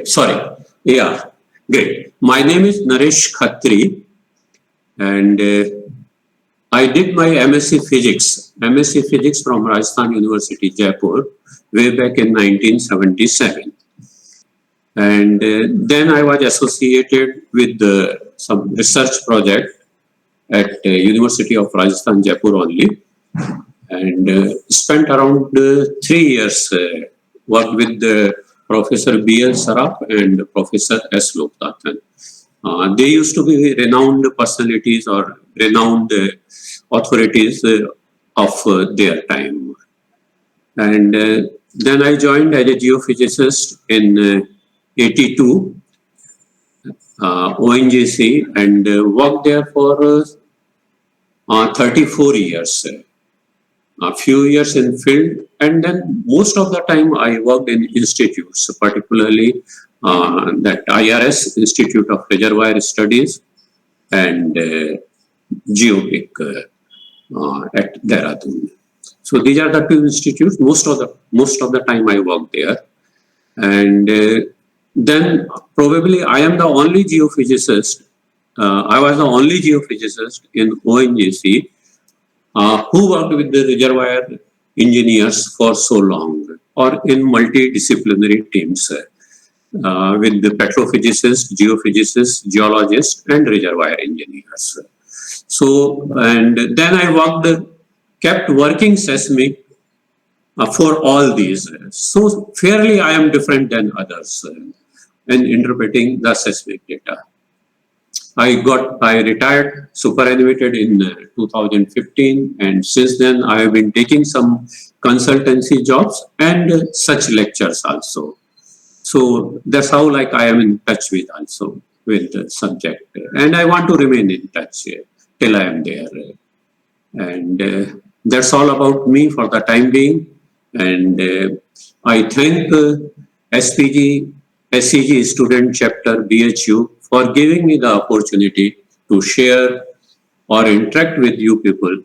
sorry. Yeah, great. My name is Naresh Khatri, and I did my MSc Physics from Rajasthan University, Jaipur, way back in 1977. And then I was associated with some research project at University of Rajasthan, Jaipur only, and spent around 3 years worked with Professor B.L. Saraf and Professor S. Loktathan. They used to be renowned personalities or renowned authorities of their time. And then I joined as a geophysicist in 82, ONGC, and worked there for 34 years. A few years in field, and then most of the time I worked in institutes, particularly that IRS, Institute of Reservoir Studies, and GeoPIC at Dehradun. So these are the two institutes. Most of the time I worked there, and then probably I am the only geophysicist. I was the only geophysicist in ONGC who worked with the reservoir engineers for so long, or in multidisciplinary teams with the petrophysicists, geophysicists, geologists, and reservoir engineers. So, and then I kept working seismic for all these. So, fairly I am different than others in interpreting the seismic data. I retired superannuated in 2015, and since then I have been taking some consultancy jobs and such lectures also. So that's how I am in touch with the subject, and I want to remain in touch till I am there. And that's all about me for the time being. And I thank SPG, SCG Student Chapter BHU for giving me the opportunity to share or interact with you people.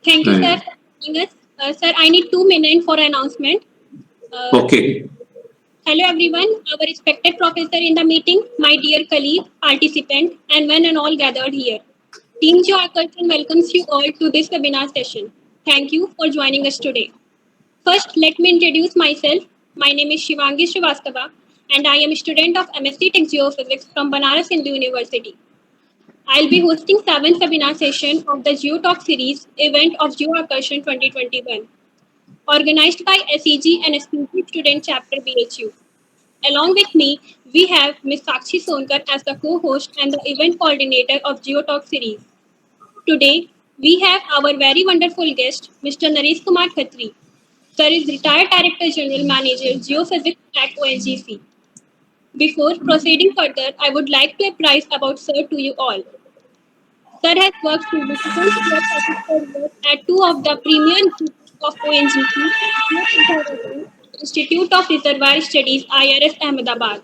Thank you, sir, for joining us. Sir, I need 2 minutes for announcement. Okay. Hello, everyone. Our respected professor in the meeting, my dear colleague, participant, and one and all gathered here. Team GeoAkarshan welcomes you all to this webinar session. Thank you for joining us today. First, let me introduce myself. My name is Shivangi Srivastava, and I am a student of MSc Tech Geophysics from Banaras Hindu University. I'll be hosting 7th webinar session of the GeoTalk series event of GeoAkarshan 2021, organized by SEG and SPG Student Chapter BHU. Along with me, we have Ms. Sakshi Sonkar as the co-host and the event coordinator of GeoTalk series. Today, we have our very wonderful guest, Mr. Naresh Kumar Khatri. Sir is retired Director General Manager Geophysics at ONGC. Before proceeding further, I would like to apprise about Sir to you all. Sir has worked significant work at two of the premier institutes of ONGC, Institute of Reservoir Studies, IRS Ahmedabad.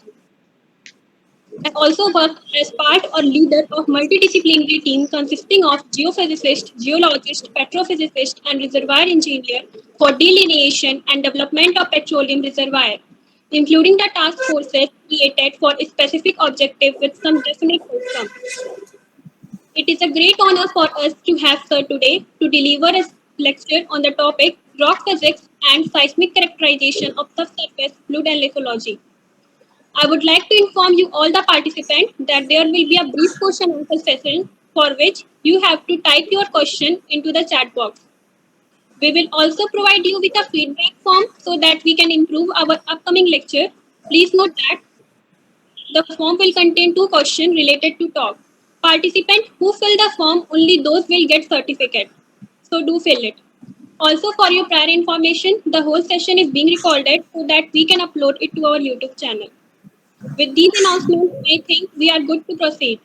I also worked as part or leader of multidisciplinary team consisting of geophysicist, geologist, petrophysicist, and reservoir engineer for delineation and development of petroleum reservoir, including the task forces created for a specific objective with some definite outcome. It is a great honor for us to have Sir today to deliver a lecture on the topic rock physics and seismic characterization of subsurface fluid and lithology. I would like to inform you all the participants that there will be a brief question answer session for which you have to type your question into the chat box. We will also provide you with a feedback form so that we can improve our upcoming lecture. Please note that the form will contain 2 questions related to talk. Participants who fill the form, only those will get certificate. So do fill it. Also, for your prior information, the whole session is being recorded so that we can upload it to our YouTube channel. With these announcements, I think we are good to proceed.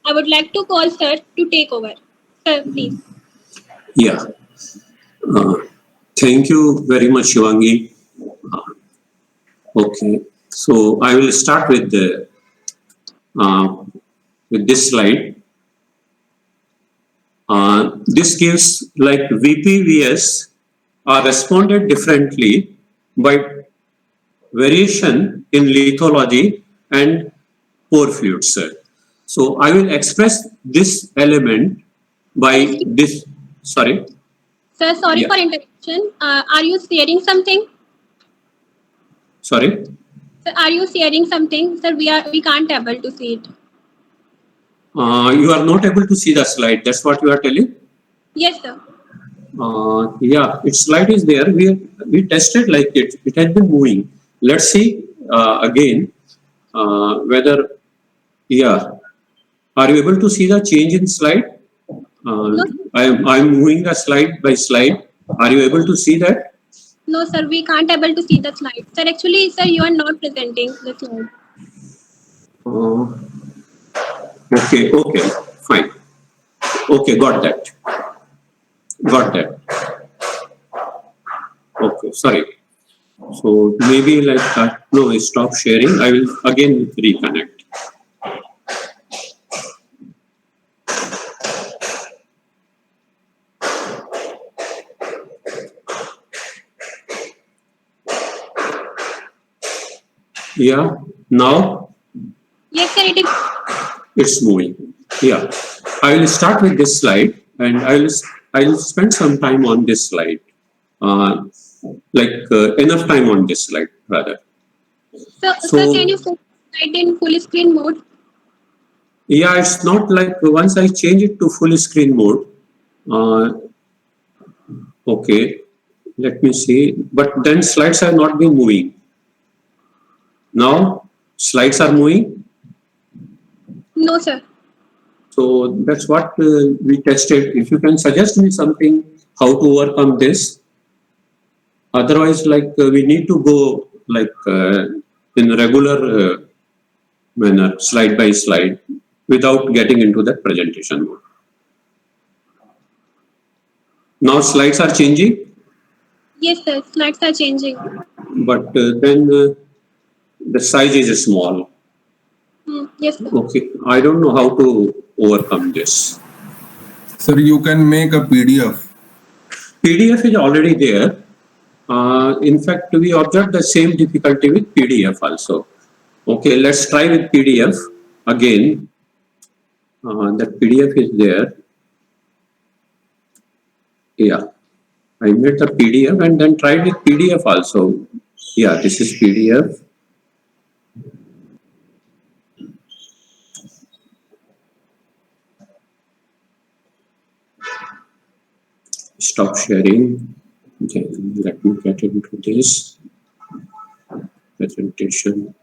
I would like to call Sir to take over. Sir, please. Yeah. Thank you very much, Shivangi. Okay. So I will start with this slide. This gives VPVS are responded differently by variation in lithology and pore fluids, sir. So I will express this element by this, sorry, Sir, sorry yeah, for interruption. Are you sharing something? sorry. Sir, are you sharing something? Sir, we can't able to see it. You are not able to see the slide. That's what you are telling? Yes, sir. Yeah, its slide is there. We tested like it. It has been moving. Let's see again whether, yeah. Are you able to see the change in slide? Uh, No, I'm moving the slide by slide. Are you able to see that? no, sir. We can't able to see the slide. Sir, actually, sir, you are not presenting the slide. Uh, okay, fine. Okay, got that. Got that. Okay, sorry. So maybe like that. No, stop sharing. I will again reconnect. Yeah, now Yes, sir. It is. it's moving. Yeah, I will start with this slide, and I'll spend some time on this slide, uh, enough time on this slide rather. Sir, can you So put slide in full screen mode? yeah, it's not like once I change it to full screen mode. Uh, okay, let me see. But then slides have not been moving. Now slides are moving. No, sir. So that's what we tested. If you can suggest me something how to overcome this. Otherwise, we need to go in regular manner, slide by slide, without getting into that presentation mode. Now slides are changing, Yes, sir. Slides are changing. but then the size is small. Yes, sir. Okay, I don't know how to overcome this. Sir, you can make a PDF. PDF is already there. In fact, we observed the same difficulty with PDF also. Okay, let's try with PDF again. That PDF is there. Yeah, I made the PDF and then tried with PDF also. Yeah, this is PDF. Stop sharing. Okay, let me get into this presentation.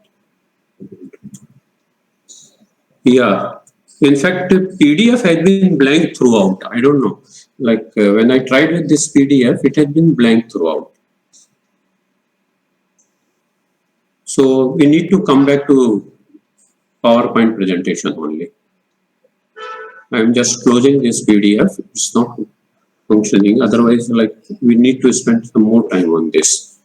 Yeah, in fact, PDF had been blank throughout. I don't know. When I tried with this PDF, it had been blank throughout. So we need to come back to PowerPoint presentation only. I'm just closing this PDF. It's not functioning. Otherwise, we need to spend some more time on this.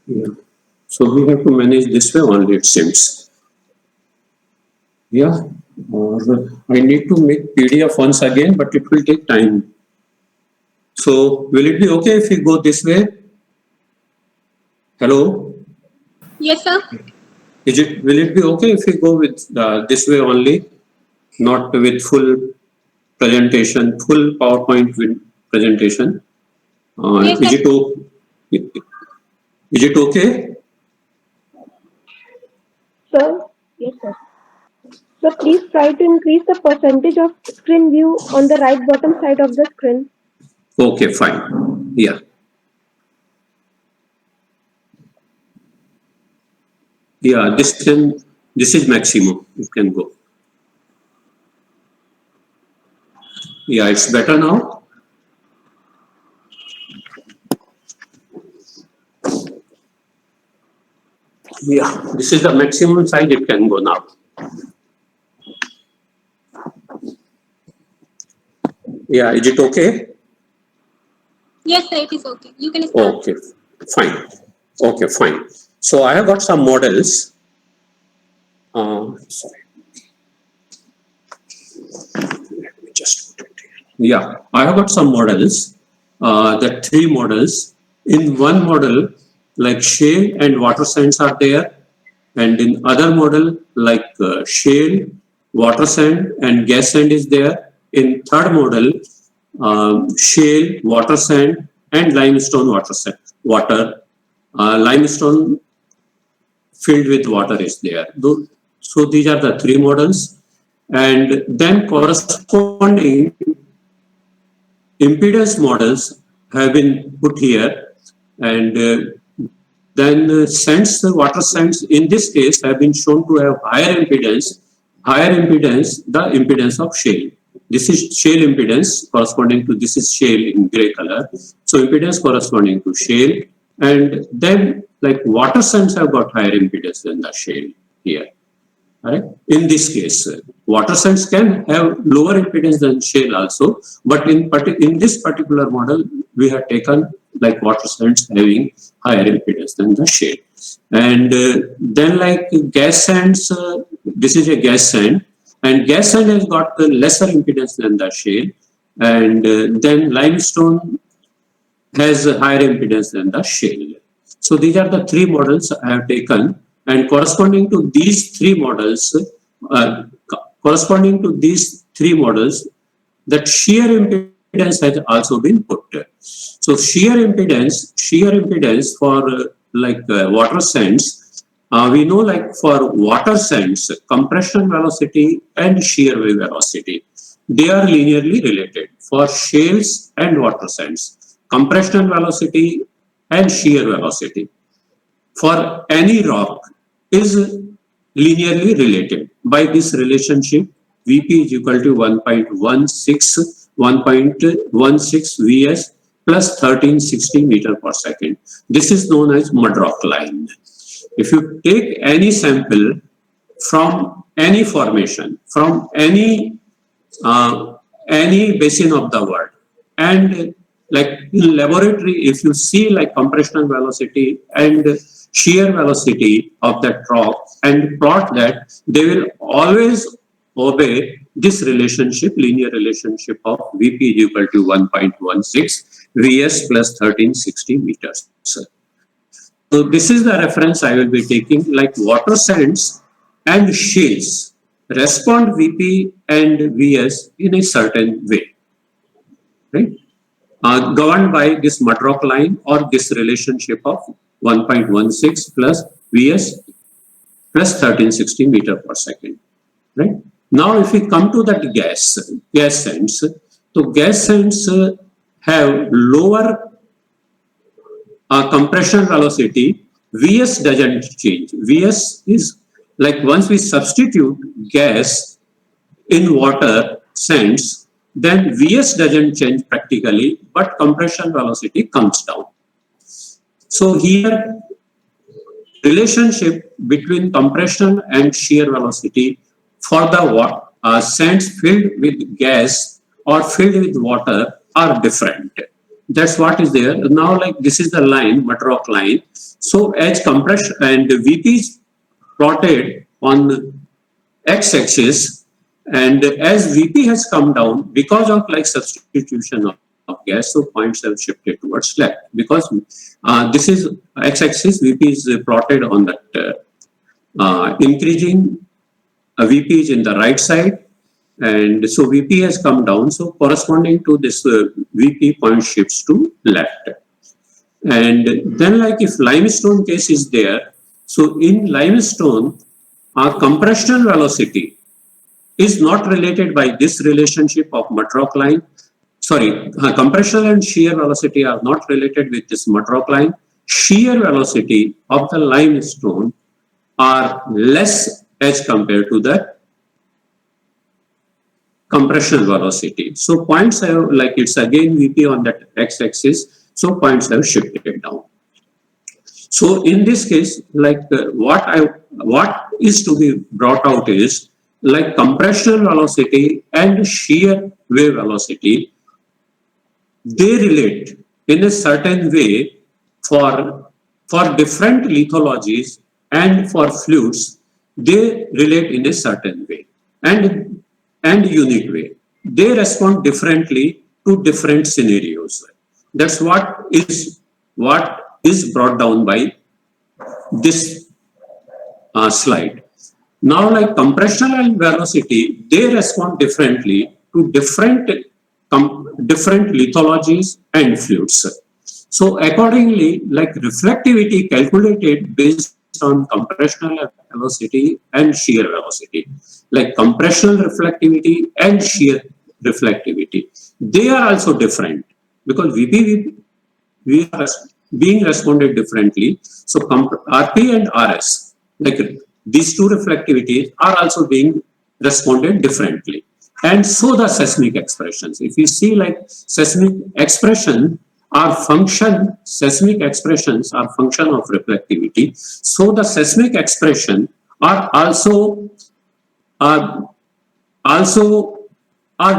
Yeah. So we have to manage this way only, it seems. Yeah. Or I need to make PDF once again, but it will take time. So will it be okay if we go this way? Hello? Yes, sir. Will it be okay if we go with this way only, not with full presentation, full PowerPoint presentation? Yes, Is sir. it okay? Sir, yes, sir. So please try to increase the percentage of screen view on the right bottom side of the screen. Okay, fine. Yeah. Yeah, this is maximum. You can go. Yeah, it's better now. Yeah, this is the maximum size it can go now. Yeah, is it okay? Yes, sir, it is okay. You can start. Okay, fine. Okay, fine. So I have got some models. Sorry. Let me just put it here. Yeah, I have got some models. The three models. In one model, like shale and water sands are there, and in other model, like shale, water sand, and gas sand is there. In third model, shale, water sand, and limestone water sand. Limestone filled with water is there. So these are the three models, and then corresponding impedance models have been put here, and then sands, water sands in this case have been shown to have higher impedance, the impedance of shale. This is shale impedance corresponding to, this is shale in gray color. So impedance corresponding to shale, and then like water sands have got higher impedance than the shale here. Right? In this case, water sands can have lower impedance than shale also, but in this particular model, we have taken like water sands having higher impedance than the shale. And then like gas sands, this is a gas sand, and gas sand has got lesser impedance than the shale, and then limestone has a higher impedance than the shale. So these are the three models I have taken, and corresponding to these three models, that shear impedance has also been put. So shear impedance for water sands, we know like for water sands, compression velocity and shear wave velocity, they are linearly related. For shales and water sands, compression velocity and shear velocity for any rock is linearly related by this relationship. Vp is equal to 1.16 Vs plus 1360 meter per second. This is known as Mudrock line. If you take any sample from any formation, from any basin of the world, and like in laboratory, if you see like compression velocity and shear velocity of that rock and plot that, they will always obey this relationship, linear relationship of Vp is equal to 1.16 Vs plus 1360 meters. So this is the reference I will be taking, like water sands and shales respond Vp and Vs in a certain way, right? Governed by this Mudrock line or this relationship of 1.16 plus Vs plus 1360 meter per second, right? Now, if we come to that gas sands, so gas sands have lower compression velocity. Vs doesn't change. Vs is like once we substitute gas in water sands, then Vs doesn't change practically, but compression velocity comes down. So here, relationship between compression and shear velocity for the sands filled with gas or filled with water are different. That's what is there. Now, like this is the line, Mudrock line. So as compression and Vp is plotted on x-axis, and as Vp has come down because of like substitution of gas, so points have shifted towards left, because this is x-axis, Vp is plotted on that increasing, Vp is in the right side, and so Vp has come down, so corresponding to this Vp point shifts to left. And then like if limestone case is there, so in limestone, our compression velocity is not related by this relationship of Mudrock line. Sorry, compression and shear velocity are not related with this Mudrock line. Shear velocity of the limestone are less as compared to the compression velocity. So points have, like it's again Vp on that x-axis, so points have shifted down. So in this case, like what is to be brought out is like compressional velocity and shear wave velocity, they relate in a certain way for different lithologies and for fluids, they relate in a certain way and unique way. They respond differently to different scenarios. That's what is brought down by this slide. Now, like compressional and velocity, they respond differently to different lithologies and fluids. So accordingly, like reflectivity calculated based on compressional velocity and shear velocity, like compressional reflectivity and shear reflectivity, they are also different because we are being responded differently. So RP and RS, like these two reflectivities are also being responded differently. And so the seismic expressions, if you see like seismic expressions are function of reflectivity. So the seismic expression are also are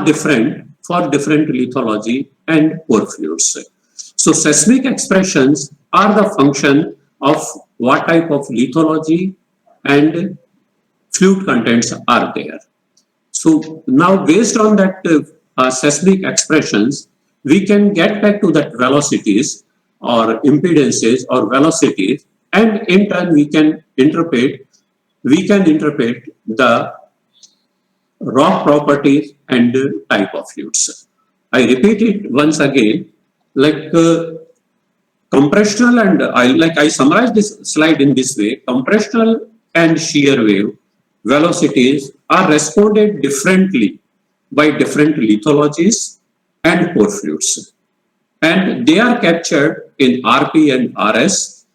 different for different lithology and pore fluids. So seismic expressions are the function of what type of lithology and fluid contents are there. So now based on that seismic expressions, we can get back to that velocities or impedances or velocities, and in turn we can interpret the rock properties and type of fluids. I repeat it once again, like compressional and I summarize this slide in this way: compressional and shear wave velocities are responded differently by different lithologies and pore fluids, and they are captured in RP and RS,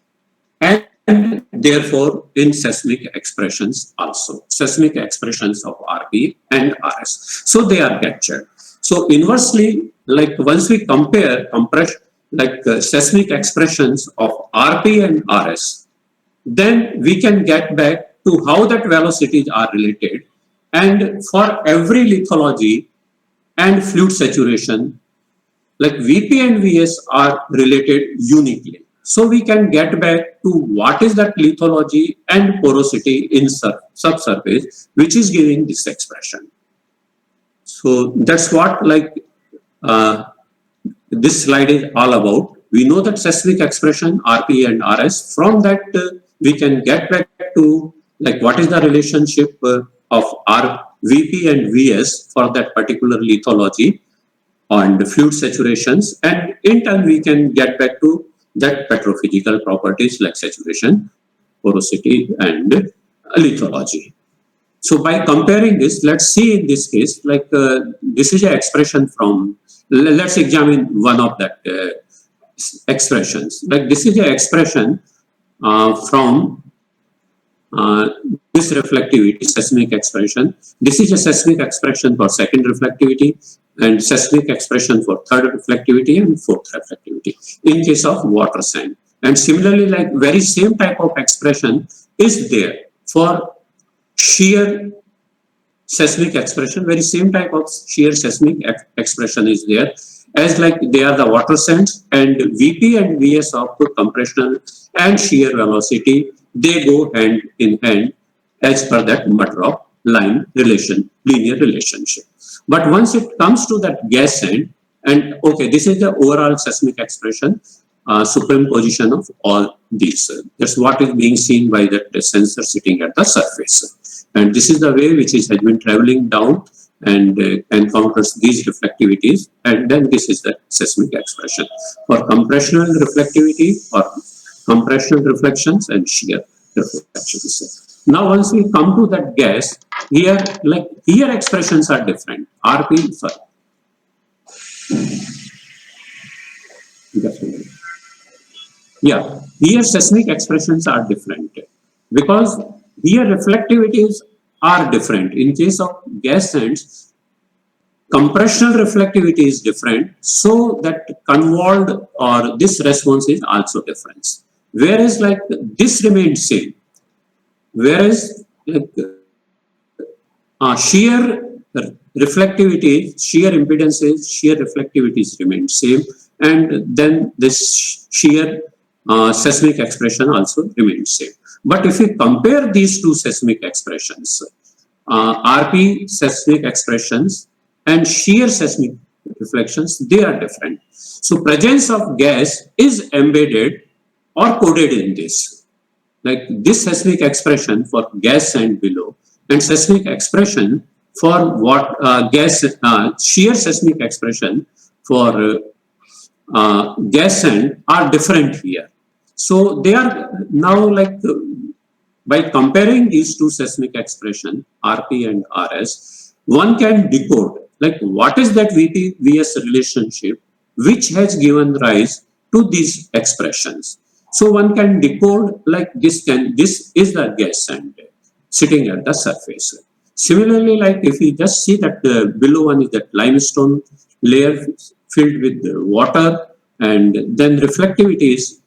and therefore in seismic expressions also, seismic expressions of RP and RS. So they are captured. So inversely, like once we compare seismic expressions of RP and RS, then we can get back to how that velocities are related, and for every lithology and fluid saturation, like VP and VS are related uniquely. So we can get back to what is that lithology and porosity in subsurface, which is giving this expression. So that's what this slide is all about. We know that seismic expression RP and RS. From that, we can get back to like what is the relationship of VP and VS for that particular lithology and fluid saturations, and in turn we can get back to that petrophysical properties like saturation, porosity, and lithology. So by comparing this, let's see in this case, like this is an expression from, let's examine one of that expressions. Like this is an expression from this reflectivity, seismic expression. This is a seismic expression for second reflectivity, and seismic expression for third reflectivity and fourth reflectivity in case of water sand. And similarly, like very same type of expression is there for shear seismic expression. Very same type of shear seismic expression is there, as like they are the water sands, and VP and VS of the compressional and shear velocity, they go hand in hand as per that mud rock line relation, linear relationship. But once it comes to that gas sand, and okay, this is the overall seismic expression, superimposition of all these. That's what is being seen by that sensor sitting at the surface. And this is the way which has been traveling down and encounters these reflectivities, and then this is the seismic expression for compressional reflectivity or compressional reflections and shear reflections. Now once we come to that gas, here expressions are different. RP, sorry. Yeah, here seismic expressions are different because here reflectivities are different. In case of gas sands, compressional reflectivity is different, so that convolved or this response is also different. whereas like this remains same, whereas like shear reflectivity, shear impedances, shear reflectivities remain same, and then this shear seismic expression also remains same. But if we compare these two seismic expressions, RP seismic expressions and shear seismic reflections, they are different. So presence of gas is embedded or coded in this. Like this seismic expression for gas sand below and seismic expression for what shear seismic expression for gas sand are different here. So they are now like by comparing these two seismic expression RP and RS, one can decode like what is that VP-VS relationship which has given rise to these expressions. So one can decode like this is the gas sand sitting at the surface. Similarly, like if you just see that the below one is that limestone layer filled with water, and then reflectivity is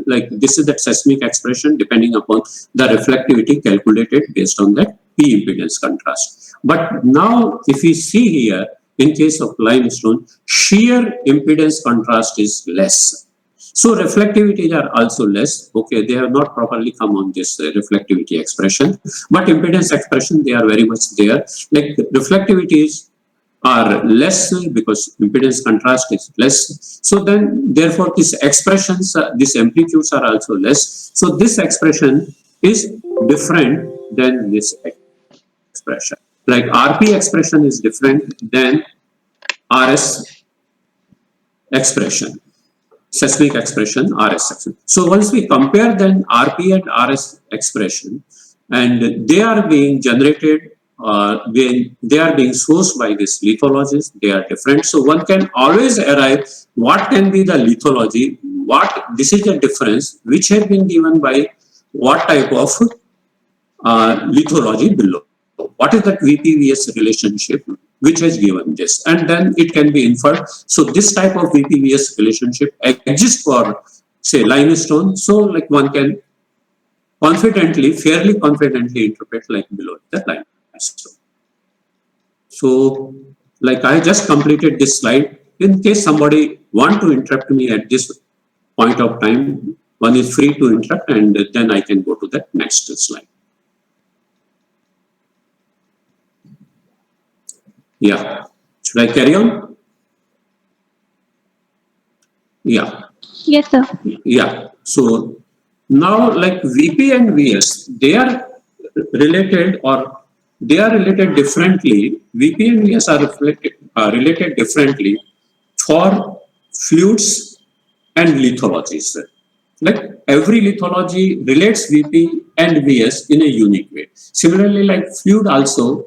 like this is that seismic expression depending upon the reflectivity calculated based on that P impedance contrast. But now if we see here, in case of limestone, shear impedance contrast is less. So reflectivities are also less. Okay, they have not properly come on this reflectivity expression, but impedance expression, they are very much there. Like reflectivities are less because impedance contrast is less. So then, therefore, these expressions, these amplitudes are also less. So this expression is different than this expression. Like RP expression is different than RS expression. Seismic expression, RS expression. So once we compare then RP and RS expression, and they are being generated, they are being sourced by this lithologies, they are different. So one can always arrive what can be the lithology, this is the difference which has been given by what type of lithology below. What is that VP-VS relationship which has given this, and then it can be inferred. So this type of VP-VS relationship exists for say limestone. So like one can fairly confidently interpret like below the limestone. So like I just completed this slide. In case somebody want to interrupt me at this point of time, one is free to interrupt, and then I can go to the next slide. Yeah. Should I carry on? Yeah. Yes, sir. Yeah. So now like VP and VS, they are related differently. VP and VS are related differently for fluids and lithologies. Like every lithology relates VP and VS in a unique way. Similarly, like fluid also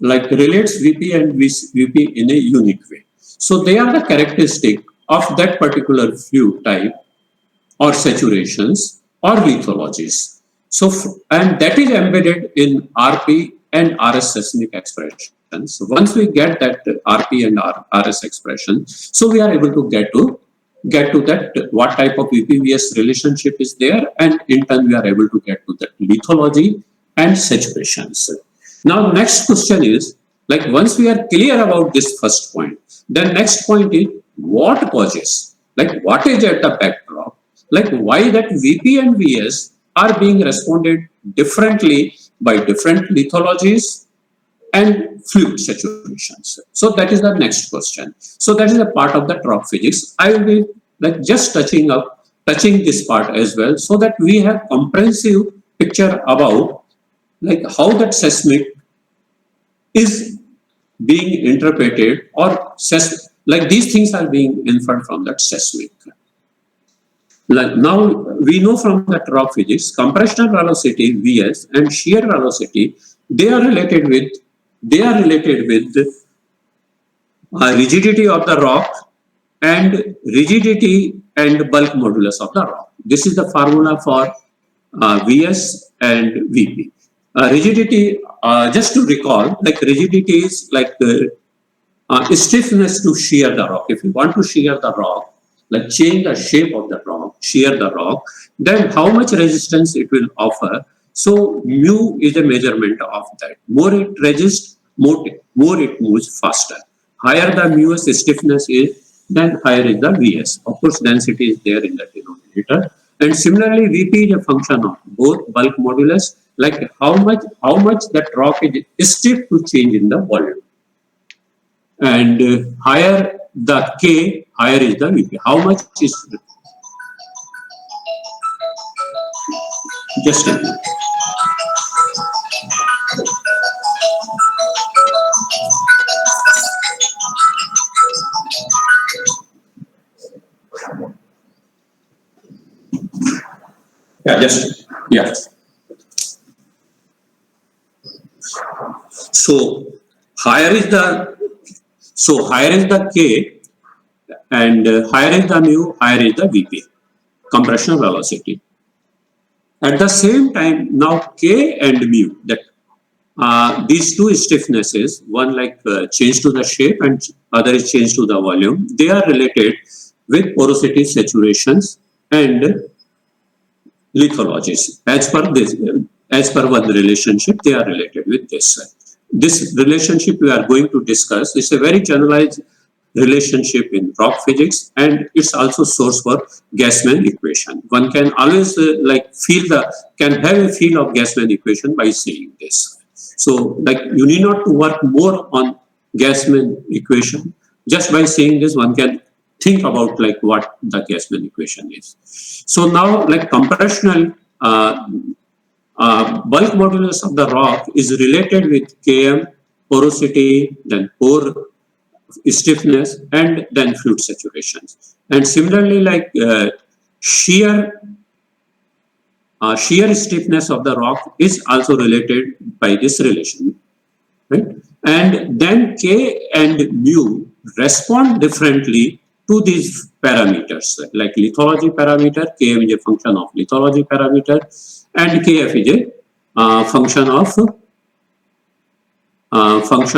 like relates VP and VP in a unique way. So they are the characteristic of that particular fluid type or saturations or lithologies. So, and that is embedded in RP and RS seismic expressions. So once we get that RP and RS expression, so we are able to get to that what type of VP-VS relationship is there, and in turn we are able to get to that lithology and saturations. Now, next question is, like once we are clear about this first point, then next point is what causes, like what is at the backdrop, like why that VP and VS are being responded differently by different lithologies and fluid saturations. So that is the next question. So that is a part of the rock physics. I will be like just touching this part as well, so that we have comprehensive picture about like how that seismic is being interpreted, or like these things are being inferred from that seismic. Like now we know from that rock physics, compressional velocity Vs and shear velocity, they are related with rigidity of the rock and rigidity and bulk modulus of the rock. This is the formula for Vs and Vp. Rigidity, just to recall, like rigidity is like stiffness to shear the rock. If you want to shear the rock, like change the shape of the rock, shear the rock, then how much resistance it will offer. So mu is a measurement of that. More it resists, more it moves faster. Higher the mu stiffness is, then higher is the Vs. Of course, density is there in the denominator. And similarly, Vp is a function of both bulk modulus, like how much that rock is stiff to change in the volume. And higher the K, higher is the Vp. How much is, just a minute. Yeah, just, yeah. So higher is the K, and higher is the mu, higher is the Vp, compression velocity. At the same time, now K and mu, that these two stiffnesses, one like change to the shape and other is change to the volume, they are related with porosity, saturations, and lithologies. As per one relationship, they are related with this. This relationship we are going to discuss is a very generalized relationship in rock physics, and it's also source for Gassman equation. One can always can have a feel of Gassman equation by seeing this. So like you need not to work more on Gassman equation. Just by saying this, one can think about like what the Gassman equation is. So now like compressional bulk modulus of the rock is related with Km, porosity, then pore stiffness, and then fluid saturations. And similarly, like shear stiffness of the rock is also related by this relation, right? And then K and mu respond differently to these parameters, like lithology parameter. Km is a function of lithology parameter, and Kf is a function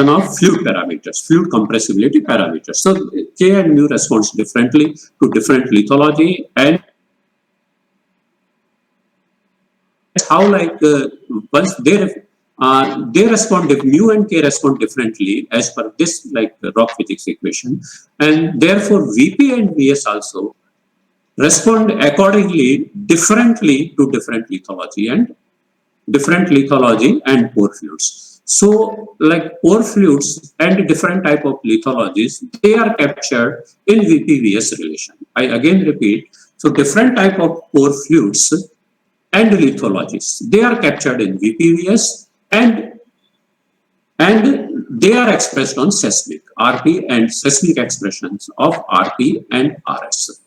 of fluid parameters, fluid compressibility parameters. So K and mu responds differently to different lithology, and how like once they respond, mu and K respond differently as per this like rock physics equation, and therefore Vp and Vs also respond accordingly differently to different lithology and pore fluids. So like pore fluids and different type of lithologies, they are captured in Vp-Vs relation. I again repeat, so different type of pore fluids and lithologies, they are captured in Vp-Vs, and they are expressed on seismic Rp and seismic expressions of Rp and Rs.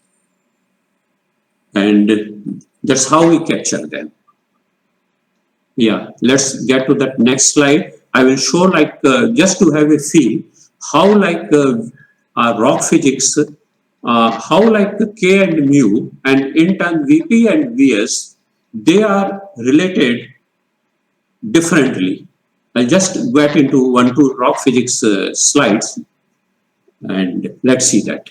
And that's how we capture them. Yeah, let's get to that next slide. I will show like just to have a feel how like rock physics, how like K and mu and in turn Vp and Vs, they are related differently. I'll just get into 1-2 rock physics slides, and let's see that.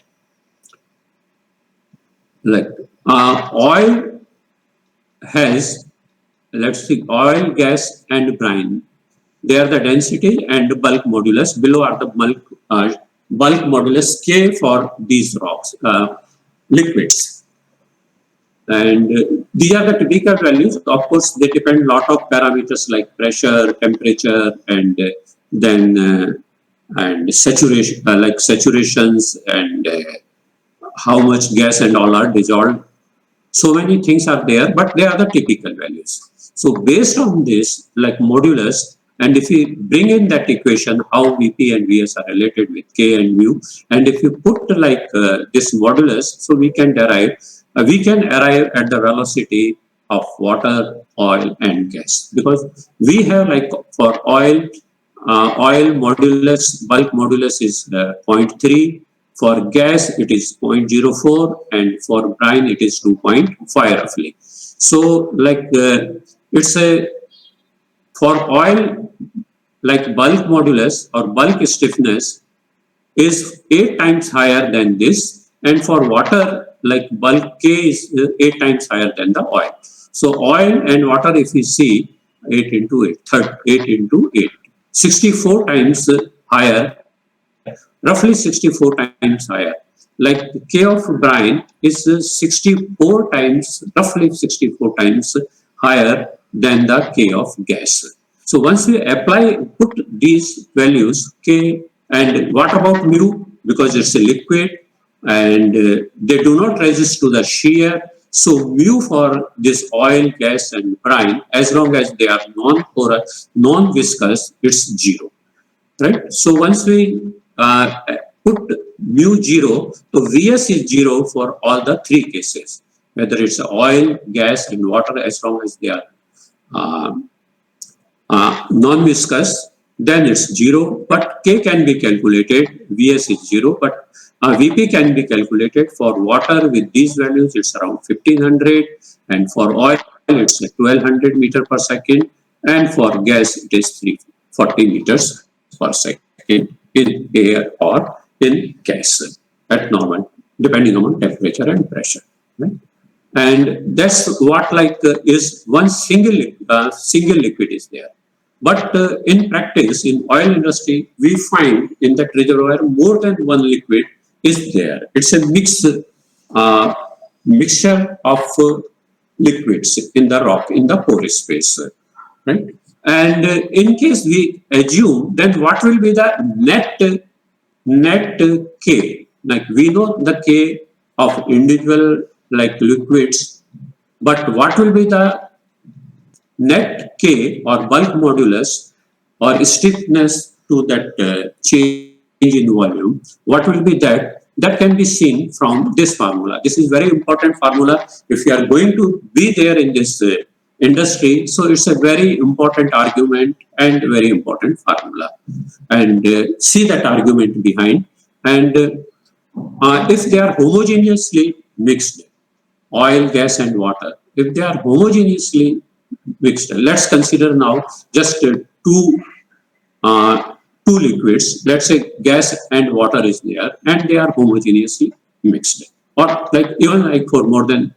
Like oil has, let's see, oil, gas, and brine. They are the density and bulk modulus. Below are the bulk modulus K for these rocks, liquids. And these are the typical values. Of course, they depend a lot of parameters like pressure, temperature, and then and saturation, like saturations, and how much gas and all are dissolved. So many things are there, but they are the typical values. So based on this, like modulus, and if we bring in that equation, how Vp and Vs are related with K and mu, and if you put like this modulus, so we can arrive at the velocity of water, oil, and gas. Because we have like for oil modulus, bulk modulus is 0.3. For gas, it is 0.04, and for brine, it is 2.5 roughly. So, like it's a for oil, like bulk modulus or bulk stiffness is 8 times higher than this, And for water, like bulk K is 8 times higher than the oil. So oil and water, if you see 8 into 8 into 8, 64 times higher, roughly 64 times higher. Like K of brine is 64 times, roughly 64 times higher than the K of gas. So once we put these values K, and what about mu? Because it's a liquid and they do not resist to the shear. So mu for this oil, gas and brine, as long as they are non-porous, non-viscous, it's 0. Right? So once we put mu 0, so Vs is 0 for all the 3 cases, whether it's oil, gas and water, as long as they are non-viscous, then it's 0, but K can be calculated, Vs is 0, but Vp can be calculated. For water with these values, it's around 1500, and for oil, it's 1200 meter per second, and for gas, it is 340 meters per second in air or in gas at normal, depending on temperature and pressure. Right? And that's what is one single liquid is there. But in practice, in oil industry, we find in that reservoir more than one liquid is there. It's a mixture of liquids in the rock, in the porous space, right? And in case we assume, then what will be the net K? Like we know the K of individual liquids, but what will be the net K or bulk modulus or stiffness to that change in volume? What will be that? That can be seen from this formula. This is very important formula if you are going to be there in this industry. So it's a very important argument and very important formula. And see that argument behind. And if they are homogeneously mixed, oil, gas and water, if they are homogeneously mixed, let's consider now just two liquids. Let's say gas and water is there, and they are homogeneously mixed, or even for more than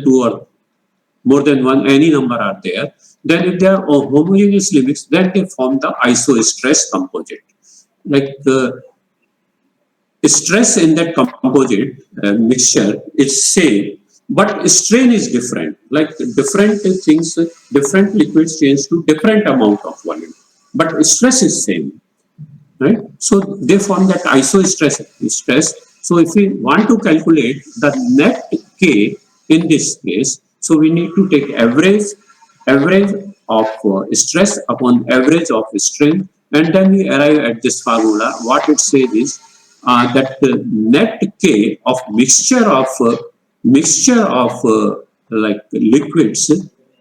two or more than one, any number are there. Then if they are homogeneously mixed, then they form the isostress composite. Like the stress in that composite mixture is same, but strain is different. Like different things, different liquids change to different amount of volume, but stress is same, right? So they form that isostress stress. So if we want to calculate the net K in this case, so we need to take average of stress upon average of strain, and then we arrive at this formula. What it says is that net K of mixture of liquids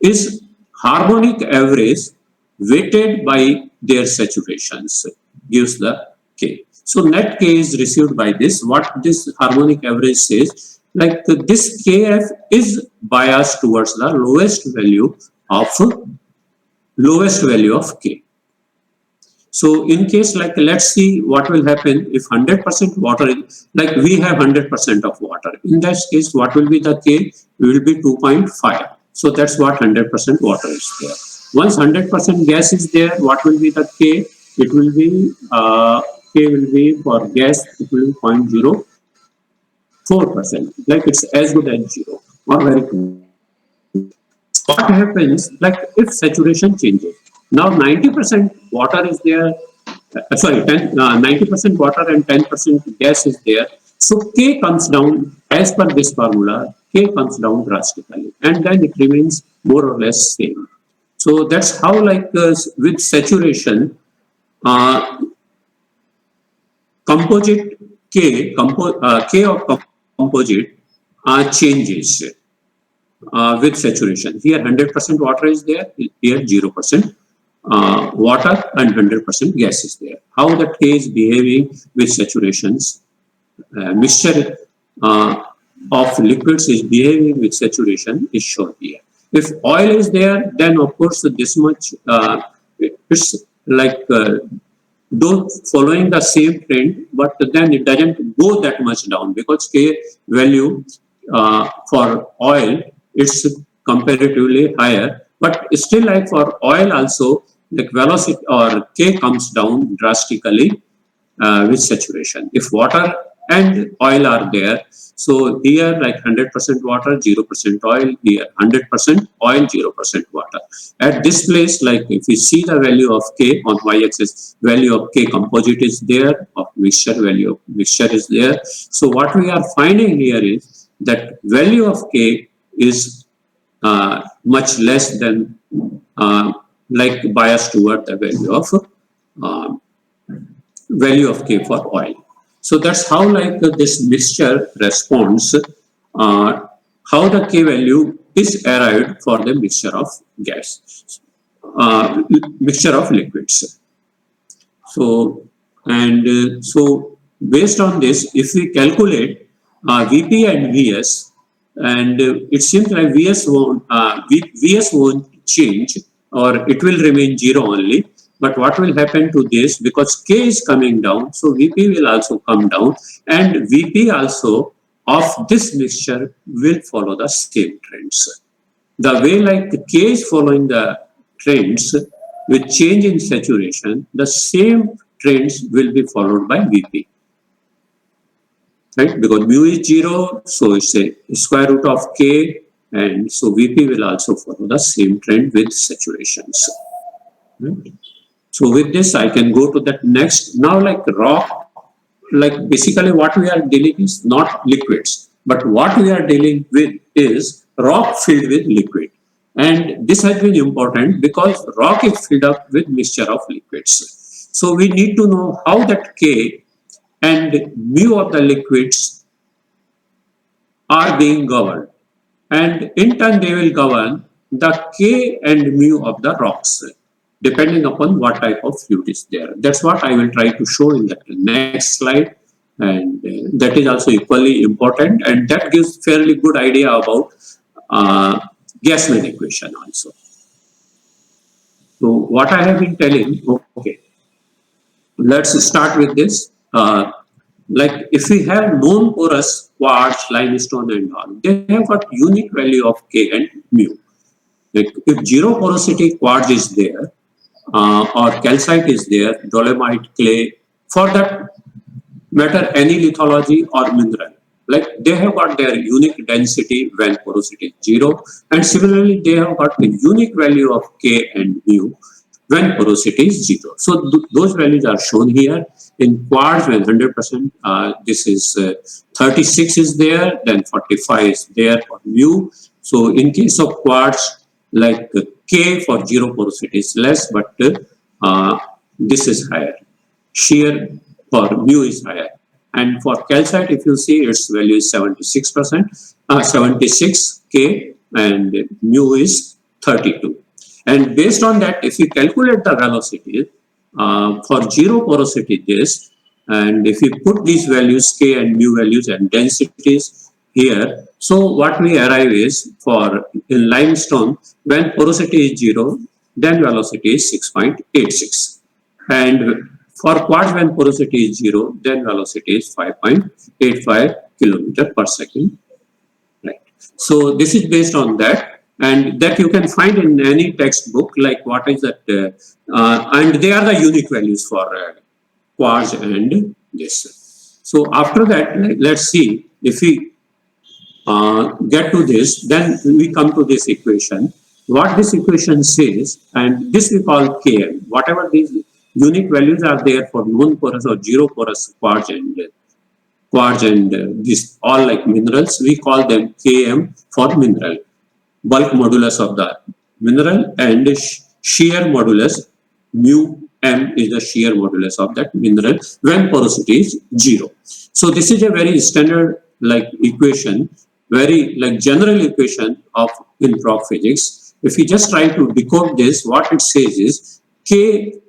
is harmonic average weighted by their saturations, gives the K. So net K is received by this. What this harmonic average says, like this Kf is biased towards the lowest value of K. So in case let's see what will happen if 100% water is, we have 100% of water. In that case, what will be the K? It will be 2.5. So that's what 100% water is there. Once 100% gas is there, what will be the K? It will be, K will be for gas, it will be 0.04%. It's as good as 0 or very good. What happens if saturation changes? Now 90% water is there, 90% water and 10% gas is there. So K comes down as per this formula, K comes down drastically, and then it remains more or less same. So that's how with saturation, composite K of composite changes with saturation. Here 100% water is there, here 0%. Water and 100% gas is there. How that K is behaving with saturations, mixture of liquids is behaving with saturation is shown here. If oil is there, then of course this much it's though following the same trend, but then it doesn't go that much down because K value for oil it's comparatively higher, but still like for oil also like velocity or K comes down drastically with saturation. If water and oil are there, so here like 100% water, 0% oil, here 100% oil, 0% water. At this place, like if we see the value of K on y-axis, value of K composite is there, of mixture, value of mixture is there. So what we are finding here is that value of K is much less than like biased toward the value of K for oil. So that's how like this mixture responds, how the K value is arrived for the mixture of gas, mixture of liquids. So, and so based on this, if we calculate Vp and Vs, and it seems like Vs won't change, or it will remain 0 only. But what will happen to this, because K is coming down, so Vp will also come down, and Vp also of this mixture will follow the same trends. The way like K is following the trends with change in saturation, the same trends will be followed by Vp. Right? Because mu is 0, so it's a square root of K, and so Vp will also follow the same trend with saturations. Right? So with this, I can go to that next. Now, like rock, like basically what we are dealing is not liquids, but what we are dealing with is rock filled with liquid. And this has been important because rock is filled up with mixture of liquids. So we need to know how that K and mu of the liquids are being governed. And in turn, they will govern the K and mu of the rocks, depending upon what type of fluid is there. That's what I will try to show in the next slide. And that is also equally important. And that gives fairly good idea about Gassman equation also. So what I have been telling, okay, let's start with this. Like if we have known porous quartz, limestone and all, they have got unique value of K and mu. Like if zero porosity quartz is there, or calcite is there, dolomite, clay, for that matter any lithology or mineral, like they have got their unique density when porosity is 0, and similarly they have got the unique value of K and mu when porosity is 0. So those values are shown here. In quartz, when 100%, this is 36 is there, then 45 is there for mu. So in case of quartz, like K for 0 porosity is less, but this is higher. Shear for mu is higher. And for calcite, if you see, its value is 76%, 76 K, and mu is 32. And based on that, if you calculate the velocity for 0 porosity this, and if you put these values K and mu values and densities here, so what we arrive is for in limestone, when porosity is 0, then velocity is 6.86. And for quartz, when porosity is 0, then velocity is 5.85 kilometer per second. Right. So this is based on that, and that you can find in any textbook, like what is that, and they are the unique values for quartz and this. So after that, let's see if we get to this, then we come to this equation. What this equation says, and this we call Km. Whatever these unique values are there for non-porous or zero porous quartz and this all like minerals, we call them Km for mineral. Bulk modulus of the mineral and shear modulus, mu m is the shear modulus of that mineral when porosity is 0. So this is a very standard like equation, very like general equation of in rock physics. If you just try to decode this, what it says is K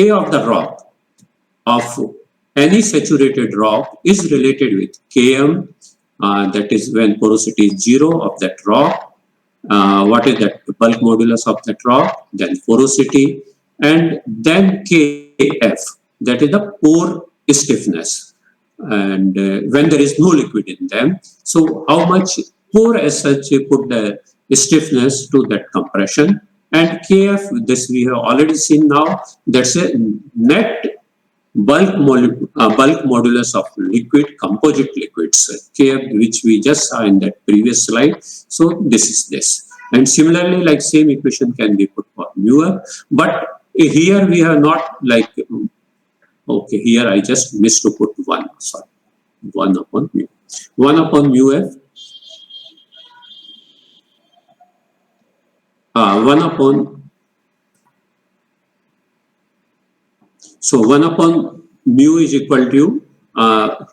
of the rock of any saturated rock is related with Km, that is when porosity is 0 of that rock. What is that? Bulk modulus of that rock, then porosity, and then Kf, that is the pore stiffness, and when there is no liquid in them. So how much pore as such put the stiffness to that compression, and Kf, this we have already seen now, that's a net bulk modulus of liquid, composite liquids, Kf, which we just saw in that previous slide. So this is this. And similarly, like same equation can be put for mu f, but here we have not like, okay, here I just missed to put 1, sorry, 1 upon mu. 1 upon mu f, 1 upon, so 1 upon mu is equal to,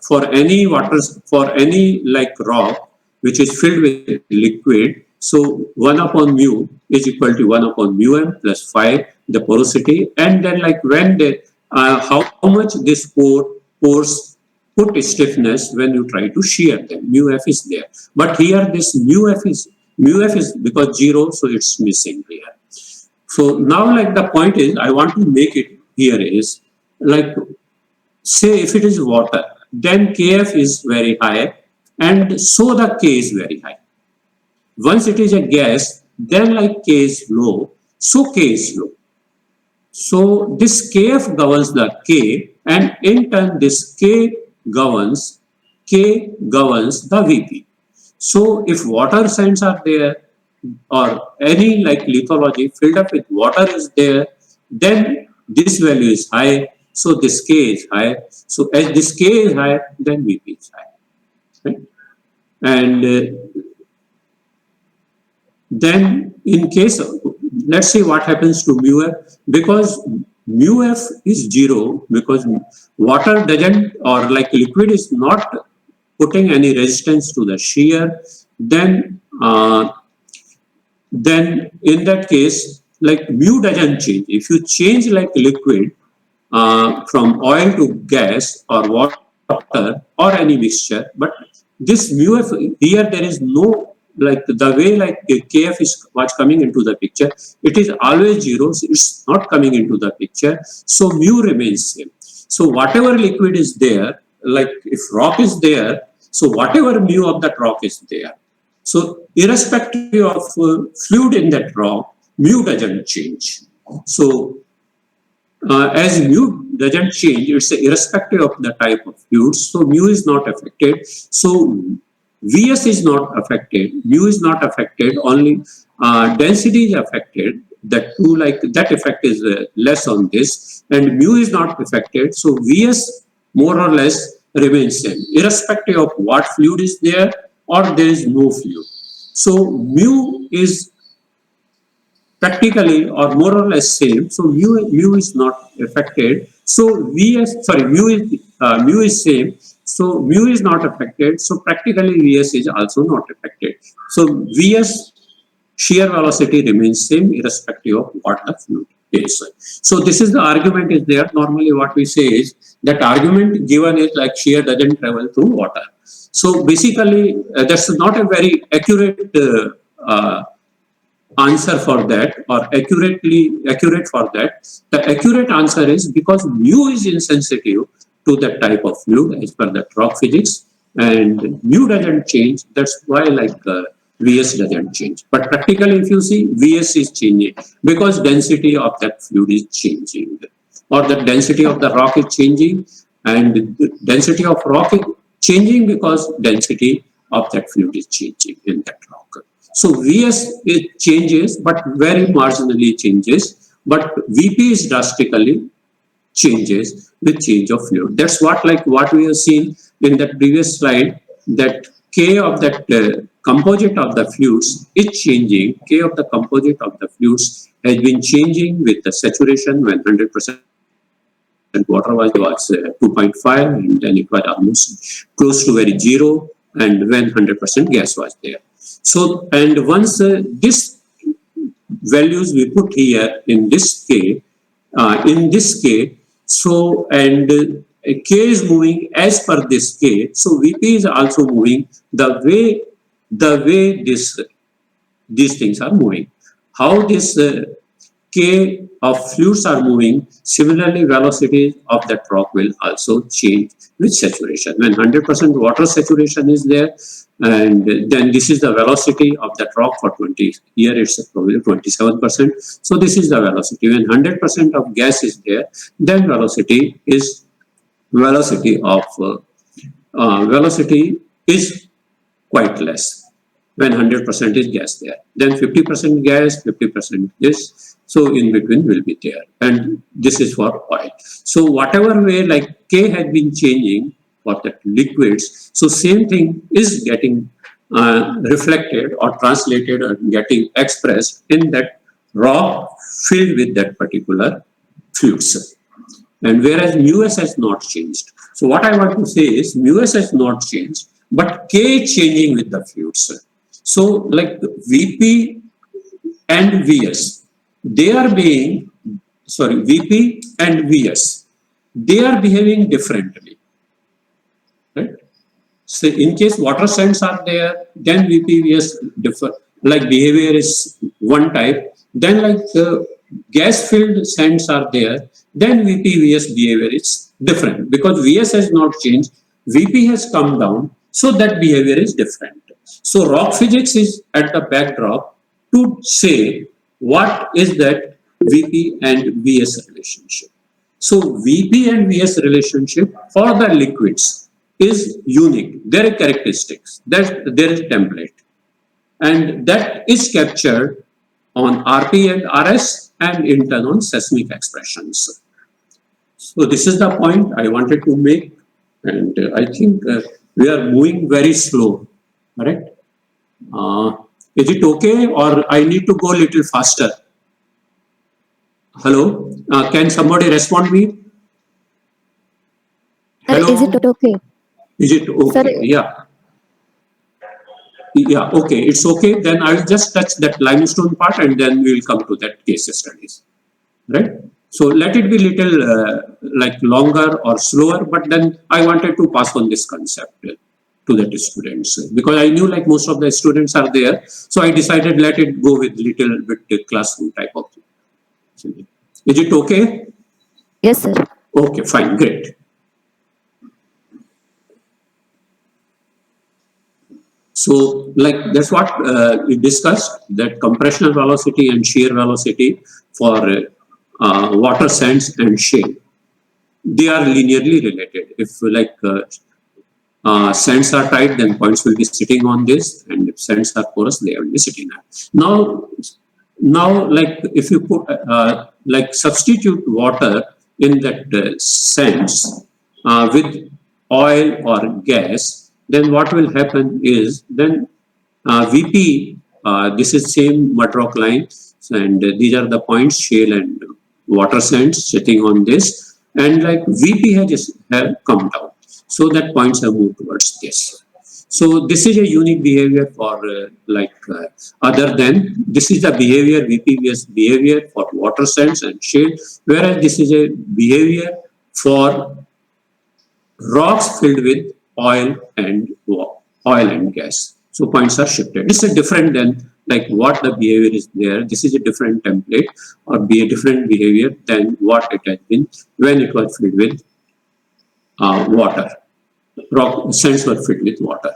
for any water, for any like rock which is filled with liquid, so 1 upon mu is equal to 1 upon mu m plus 5, the porosity, and then like when the, how much this pores put stiffness when you try to shear them, mu f is there. But here this mu f is because 0, so it's missing here. So now like the point is, I want to make it here is, like say if it is water, then Kf is very high, and so the K is very high. Once it is a gas, then like K is low, so K is low. So this Kf governs the K, and in turn this K governs the Vp. So if water sands are there, or any like lithology filled up with water is there, then this value is high, so this K is high. So as this K is high, then Vp is high. Right? And then in case of, let's see what happens to mu f, because mu f is 0, because water doesn't, or like liquid is not putting any resistance to the shear, then in that case, like mu doesn't change. If you change like liquid from oil to gas or water or any mixture, but this mu f here, there is no, like the way like Kf was coming into the picture, it is always 0, so it's not coming into the picture, so mu remains same. So whatever liquid is there, like if rock is there, so whatever mu of that rock is there. So irrespective of fluid in that rock, mu doesn't change. So as mu doesn't change, it's irrespective of the type of fluid, so mu is not affected. So Vs is not affected, mu is not affected, only density is affected. That too, like that effect is less on this, and mu is not affected. So Vs more or less remains same, irrespective of what fluid is there or there is no fluid. So mu is practically or more or less same. So mu is not affected. So mu is same. So mu is not affected. So practically Vs is also not affected. So Vs shear velocity remains same irrespective of what the fluid is. So this is the argument is there. Normally what we say is that argument given is like shear doesn't travel through water. So basically that's not a very accurate answer for that, or accurate for that. The accurate answer is because mu is insensitive to that type of fluid as per the rock physics, and mu doesn't change. That's why like Vs doesn't change. But practically if you see, Vs is changing because density of that fluid is changing, or the density of the rock is changing, and the density of rock is changing because density of that fluid is changing in that rock. So Vs it changes, but very marginally changes, but Vp is drastically changes with change of fluid. That's what like what we have seen in that previous slide, that K of that composite of the fluids is changing. K of the composite of the fluids has been changing with the saturation when 100% water was 2.5, and then it was almost close to very 0, and when 100% gas was there. So, and once this values we put here in this K, so, and K is moving as per this K, so Vp is also moving the way these things are moving. How this K of fluids are moving, similarly velocity of that rock will also change with saturation. When 100% water saturation is there, and then this is the velocity of that rock for 20, here it's probably 27%. So this is the velocity. When 100% of gas is there, then velocity is quite less when 100% is gas there. Then 50% gas, 50% this. So in between will be there. And this is for oil. So whatever way like K had been changing for the liquids, so same thing is getting reflected or translated or getting expressed in that rock filled with that particular fluids. And whereas μs has not changed. So what I want to say is μs has not changed, but K changing with the fluids. So like Vp and Vs, they are being, Vp and Vs, they are behaving differently, right? So in case water sands are there, then Vp, Vs differ, like behavior is one type. Then like gas filled sands are there, then Vp, Vs behavior is different because Vs has not changed, Vp has come down, so that behavior is different. So rock physics is at the backdrop to say what is that Vp and Vs relationship. So Vp and Vs relationship for the liquids is unique. There are characteristics, there is template, and that is captured on Rp and Rs and in turn on seismic expressions. So this is the point I wanted to make, and I think we are moving very slow, correct? Is it okay or I need to go a little faster? Hello, can somebody respond me? Sir, is it okay? Is it okay? Sir, Yeah. Yeah, okay, it's okay. Then I'll just touch that limestone part and then we'll come to that case studies, right? So let it be little like longer or slower, but then I wanted to pass on this concept to the students because I knew like most of the students are there. So I decided let it go with little bit classroom type of thing. Is it okay? yes, sir. Okay, fine, great. So like that's what we discussed, that compressional velocity and shear velocity for water sands and shale. They are linearly related. If like sands are tight, then points will be sitting on this, and if sands are porous, they will be sitting at. Now like if you put like substitute water in that sands with oil or gas, then what will happen is then Vp, this is same mud rock line, and these are the points, shale and water sands sitting on this, and like Vp have come down, so that points have moved towards this. So this is a unique behavior for other than this is the behavior VPVS behavior for water sands and shale, whereas this is a behavior for rocks filled with oil and gas. So points are shifted. This is different than like what the behavior is there. This is a different template or be a different behavior than what it has been when it was filled with water. Rock sands were filled with water,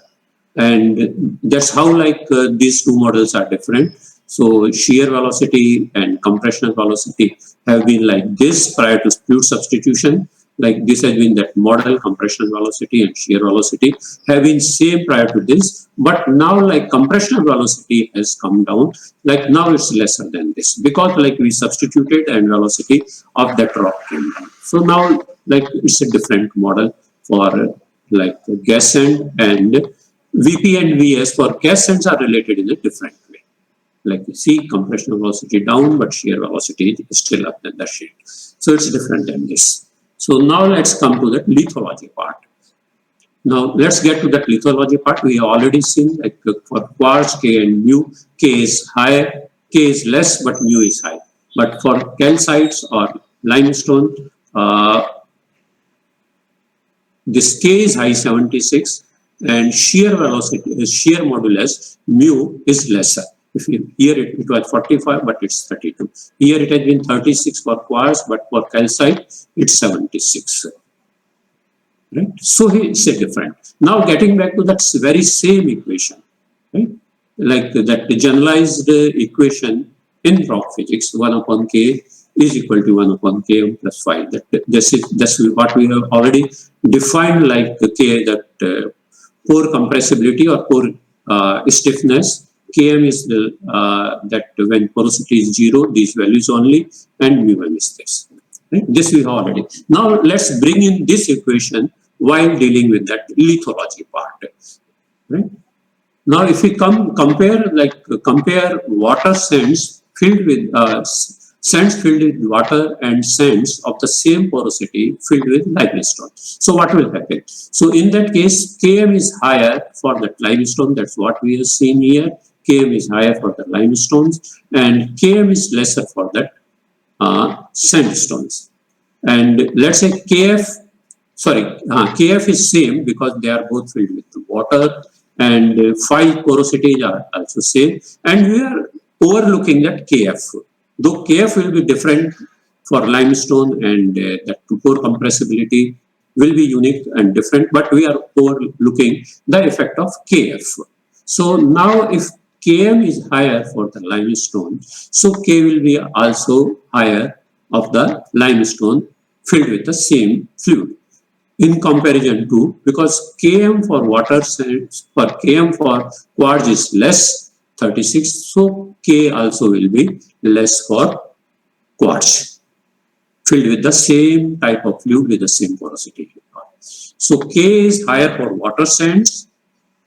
and that's how like these two models are different. So shear velocity and compressional velocity have been like this prior to fluid substitution. Like this has been that model, compressional velocity and shear velocity have been same prior to this, but now like compressional velocity has come down, like now it's lesser than this because like we substituted and velocity of that rock came down. So now like it's a different model for like gas sand, and Vp and Vs for gas sands are related in a different way. Like you see compressional velocity down, but shear velocity is still up than the shale. So it's different than this. So now let's come to the lithology part. Now let's get to that lithology part. We have already seen like for quartz, K and mu, K is high, K is less, but mu is high. But for calcites or limestone, this K is high 76 and shear velocity, shear modulus mu is lesser. If you, here it was 45, but it's 32. Here it has been 36 for quartz, but for calcite, it's 76. Right? So it's a different. Now getting back to that very same equation, right? Like that generalized equation in rock physics, 1 upon k is equal to 1 upon km plus 5. That's what we have already defined, like k, that pore compressibility or pore stiffness. Km is that when porosity is 0, these values only, and mu_m is this. Right? This we have already. Now let's bring in this equation while dealing with that lithology part. Right? Now, if we compare water sands filled with sands filled with water and sands of the same porosity filled with limestone. So what will happen? So in that case, Km is higher for that limestone. That's what we have seen here. Km is higher for the limestones, and Km is lesser for that sandstones. And let's say Kf is same because they are both filled with water, and phi porosities are also same, and we are overlooking that Kf. Though Kf will be different for limestone, and that pore compressibility will be unique and different, but we are overlooking the effect of Kf. So now if Km is higher for the limestone, so K will be also higher of the limestone filled with the same fluid, in comparison to, because Km for water sands, for Km for quartz is less, 36, so K also will be less for quartz filled with the same type of fluid with the same porosity. So K is higher for water sands,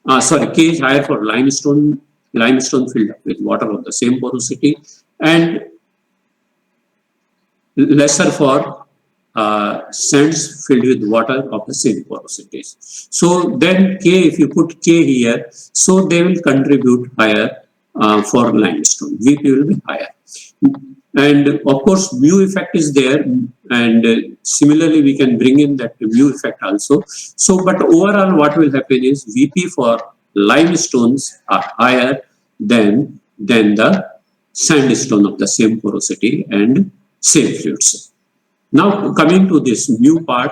K is higher for limestone filled up with water of the same porosity, and lesser for sands filled with water of the same porosities. So then K, if you put K here, so they will contribute higher for limestone. Vp will be higher. And of course, mu effect is there, and similarly we can bring in that mu effect also. So, but overall what will happen is Vp for limestones are higher than the sandstone of the same porosity and same fluids. Now coming to this mu part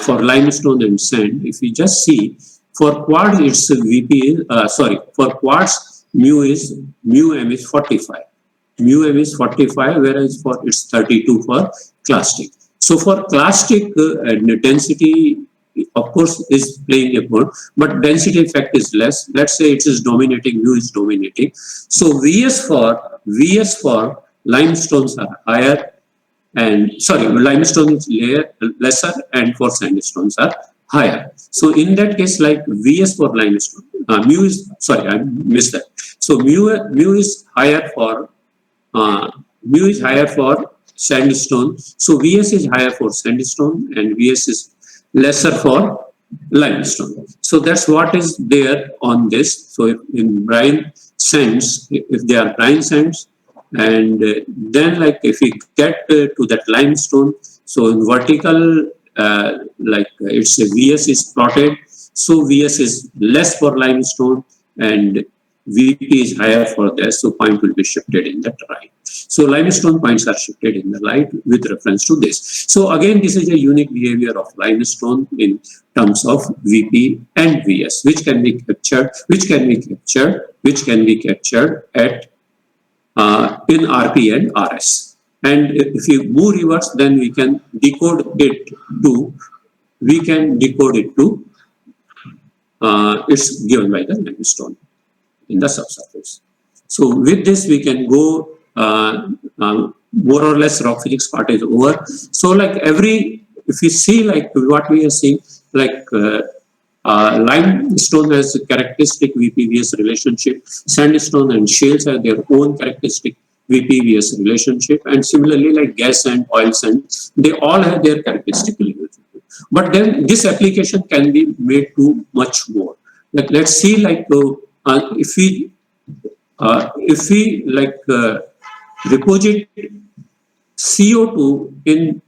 for limestone and sand, if you just see for quartz it's for quartz mu_m is 45. Mu_m is 45, whereas for it's 32 for clastic. So for clastic density of course is playing a role, but density effect is less. Let's say it is dominating, mu is dominating. So Vs for limestones are higher, and limestone is lesser, and for sandstones are higher. So in that case, like Vs for limestone, mu is, I missed that. So mu is higher for sandstone. So Vs is higher for sandstone, and Vs is lesser for limestone. So that's what is there on this. So if in brine sands, if they are brine sands, and then like if we get to that limestone, so in vertical, it's a Vs is plotted. So Vs is less for limestone, and Vp is higher for this, so point will be shifted in that right. So limestone points are shifted in the right with reference to this. So again, this is a unique behavior of limestone in terms of Vp and Vs, which can be captured at in Rp and Rs. And if you move reverse, then we can decode it to it's given by the limestone in the subsurface. So with this we can go more or less rock physics part is over. So like if you see like what we are seeing, like limestone has a characteristic VP-Vs relationship, sandstone and shales have their own characteristic VP-Vs relationship, and similarly like gas and oil sand, they all have their characteristic relationship. But then this application can be made to much more. Like let's see, like if we deposit CO2 in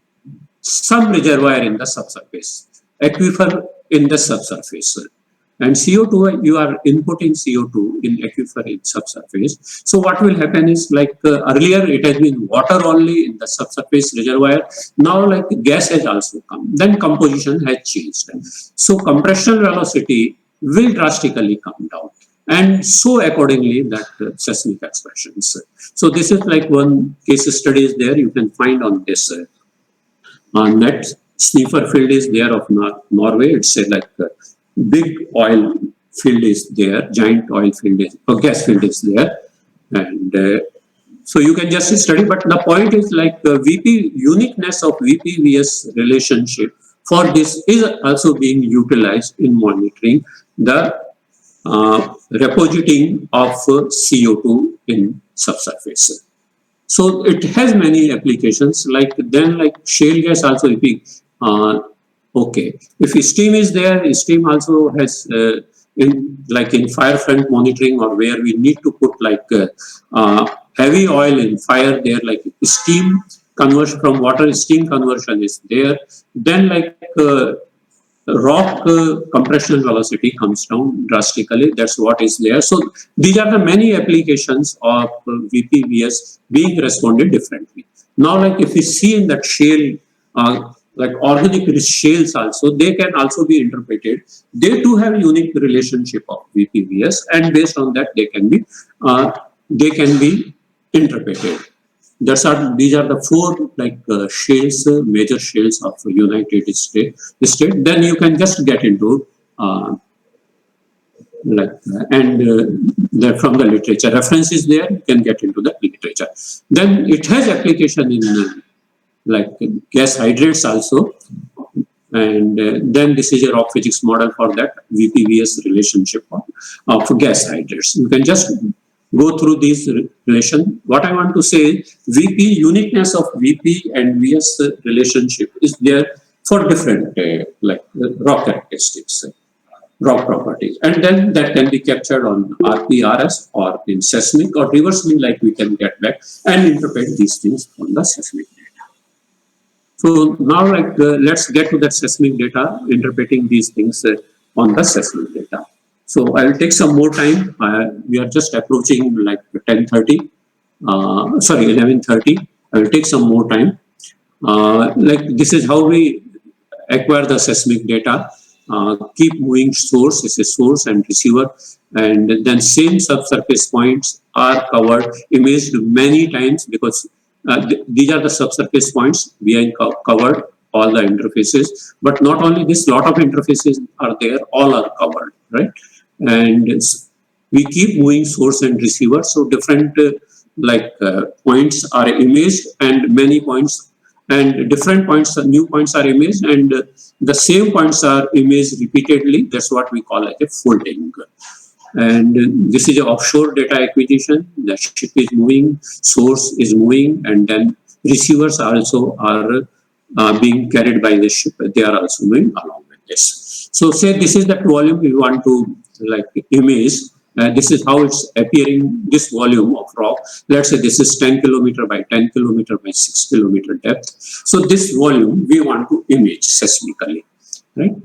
some reservoir in the subsurface, aquifer in the subsurface, And CO2, you are inputting CO2 in aquifer in subsurface. So what will happen is like earlier it has been water only in the subsurface reservoir. Now like gas has also come. Then composition has changed. So compression velocity will drastically come down. And so accordingly that seismic expressions. So this is like one case study is there. You can find on this net. Sniffer field is there of Norway. It's a like big oil field is there, giant oil field is, or gas field is there, and so you can just study. But the point is like VP uniqueness of VPVS relationship for this is also being utilized in monitoring the repositing of CO2 in subsurface. So it has many applications. Like then, like shale gas also, if we okay, if steam is there, steam also has in like in fire front monitoring, or where we need to put like heavy oil in fire there, like steam conversion from water, steam conversion is there. Then like rock compression velocity comes down drastically. That's what is there. So these are the many applications of VPVS being responded differently. Now, like if we see in that shale, like organic shales also, they can also be interpreted. They too have unique relationship of VPVS, and based on that, they can be interpreted. These are the four like shales, major shales of United States. Then you can just get into from the literature references there. You can get into the literature. Then it has application in like gas hydrates also, and then this is a rock physics model for that VPVS relationship of gas hydrates. You can just go through these relation. What I want to say, VP uniqueness of VP and VS relationship is there for different rock characteristics, rock properties, and then that can be captured on RPRS or in seismic, or reversely, like we can get back and interpret these things from the seismic data. So now, like let's get to that seismic data, interpreting these things on the seismic data. So I will take some more time. We are just approaching like 10:30. 11:30. I will take some more time. Like this is how we acquire the seismic data. Keep moving source is a source and receiver, and then same subsurface points are covered, imaged many times, because these are the subsurface points we have covered all the interfaces. But not only this, lot of interfaces are there, all are covered, right? And we keep moving source and receiver, so different points are imaged, and many points and different points, new points are imaged, and the same points are imaged repeatedly. That's what we call like a folding. And this is an offshore data acquisition. The ship is moving, source is moving, and then receivers also are being carried by the ship. They are also moving along with this. So say this is the volume we want to like image. This is how it's appearing, this volume of rock. Let's say this is 10 kilometer by 10 kilometer by 6 kilometer depth. So this volume we want to image seismically, right?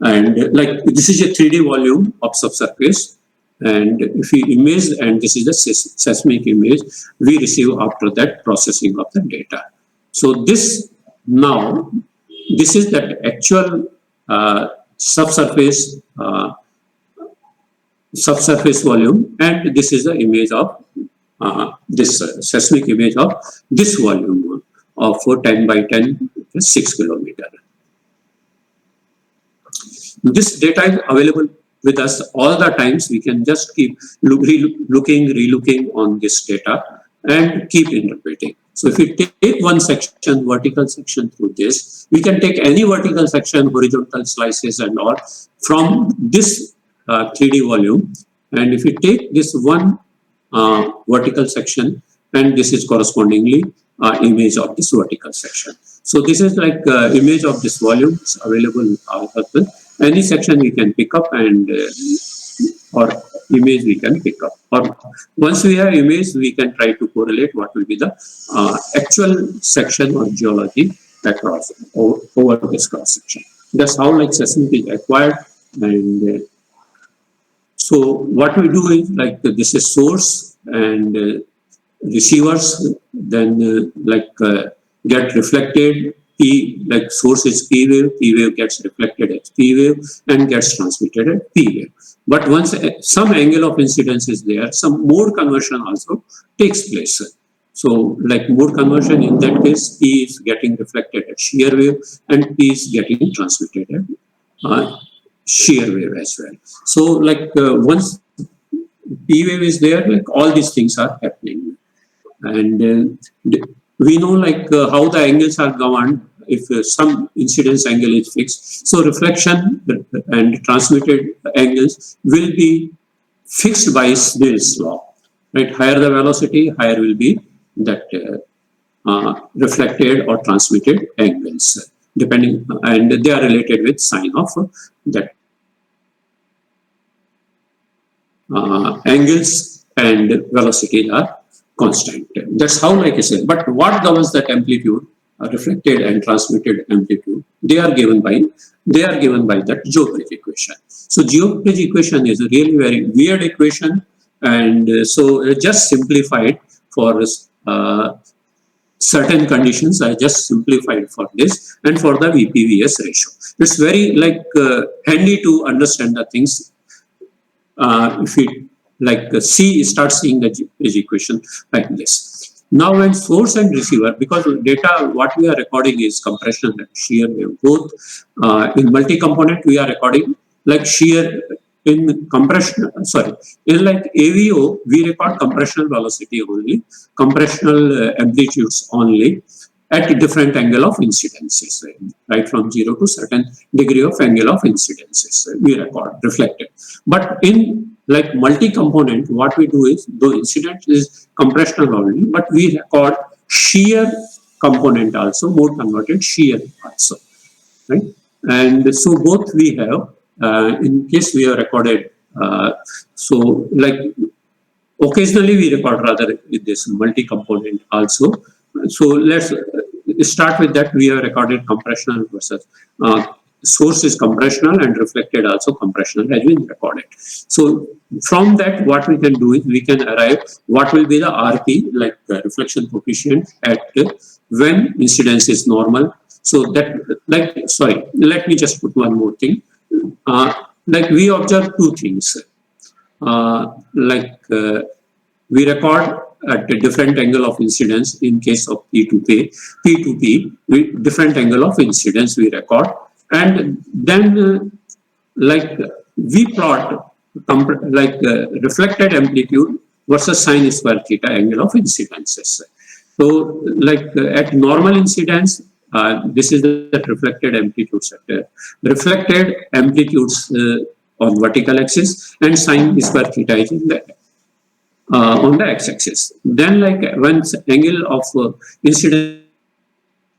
And like this is a 3D volume of subsurface. And if we image, and this is the seismic image, we receive after that processing of the data. So this now, this is that actual subsurface volume, and this is the image of this seismic image of this volume of 10 by 10, 6 kilometer. This data is available with us all the times. We can just keep relooking on this data and keep interpreting. So if we take one section, vertical section through this, we can take any vertical section, horizontal slices and all from this 3D volume. And if we take this one vertical section, and this is correspondingly image of this vertical section. So this is like image of this volume. It's available with our husband. Any section we can pick up, and or image we can pick up. Or once we have image, we can try to correlate what will be the actual section or geology across over this cross section. That's how like seismic is acquired, and So what we do is like this is source and receivers then get reflected. P, like source is P wave gets reflected as P wave and gets transmitted as P wave. But once some angle of incidence is there, some mode conversion also takes place. So like mode conversion in that case, P is getting reflected at shear wave and P is getting transmitted at shear wave as well. So like once P wave is there, like all these things are happening. And we know like how the angles are governed. If some incidence angle is fixed, so reflection and transmitted angles will be fixed by Snell's law, right? Higher the velocity, higher will be that reflected or transmitted angles, depending, and they are related with sign of that angles and velocity are constant. That's how, like I said, but what governs that amplitude, reflected and transmitted amplitude, they are given by that Geoffrey equation. So Geoffrey equation is a really very weird equation, and so just simplified for certain conditions. I just simplified for this and for the VPVS ratio. It's very like handy to understand the things. If we like start seeing the equation like this. Now when source and receiver, because data what we are recording is compression and shear wave, both in multi-component we are recording like shear in compression, in like AVO we record compressional velocity only, compressional amplitudes only at a different angle of incidences, right from 0 to certain degree of angle of incidences we record reflected. But in like multi-component, what we do is, though incident is compressional only, but we record shear component also, mode converted shear also, right? And so both we have, in case we have recorded, so like occasionally we record rather with this multi-component also. So let's start with that. We have recorded compressional versus source is compressional and reflected also compressional has been recorded. So from that, what we can do is we can arrive what will be the RP, like reflection coefficient at when incidence is normal. So that, like, sorry, let me just put one more thing. Like we observe two things. We record at a different angle of incidence in case of P to P, with different angle of incidence we record. And then like we plot reflected amplitude versus sine square theta angle of incidences. So like at normal incidence, this is the reflected amplitude sector. Reflected amplitudes on vertical axis and sine square theta is in the on the x-axis. Then like when angle of incidence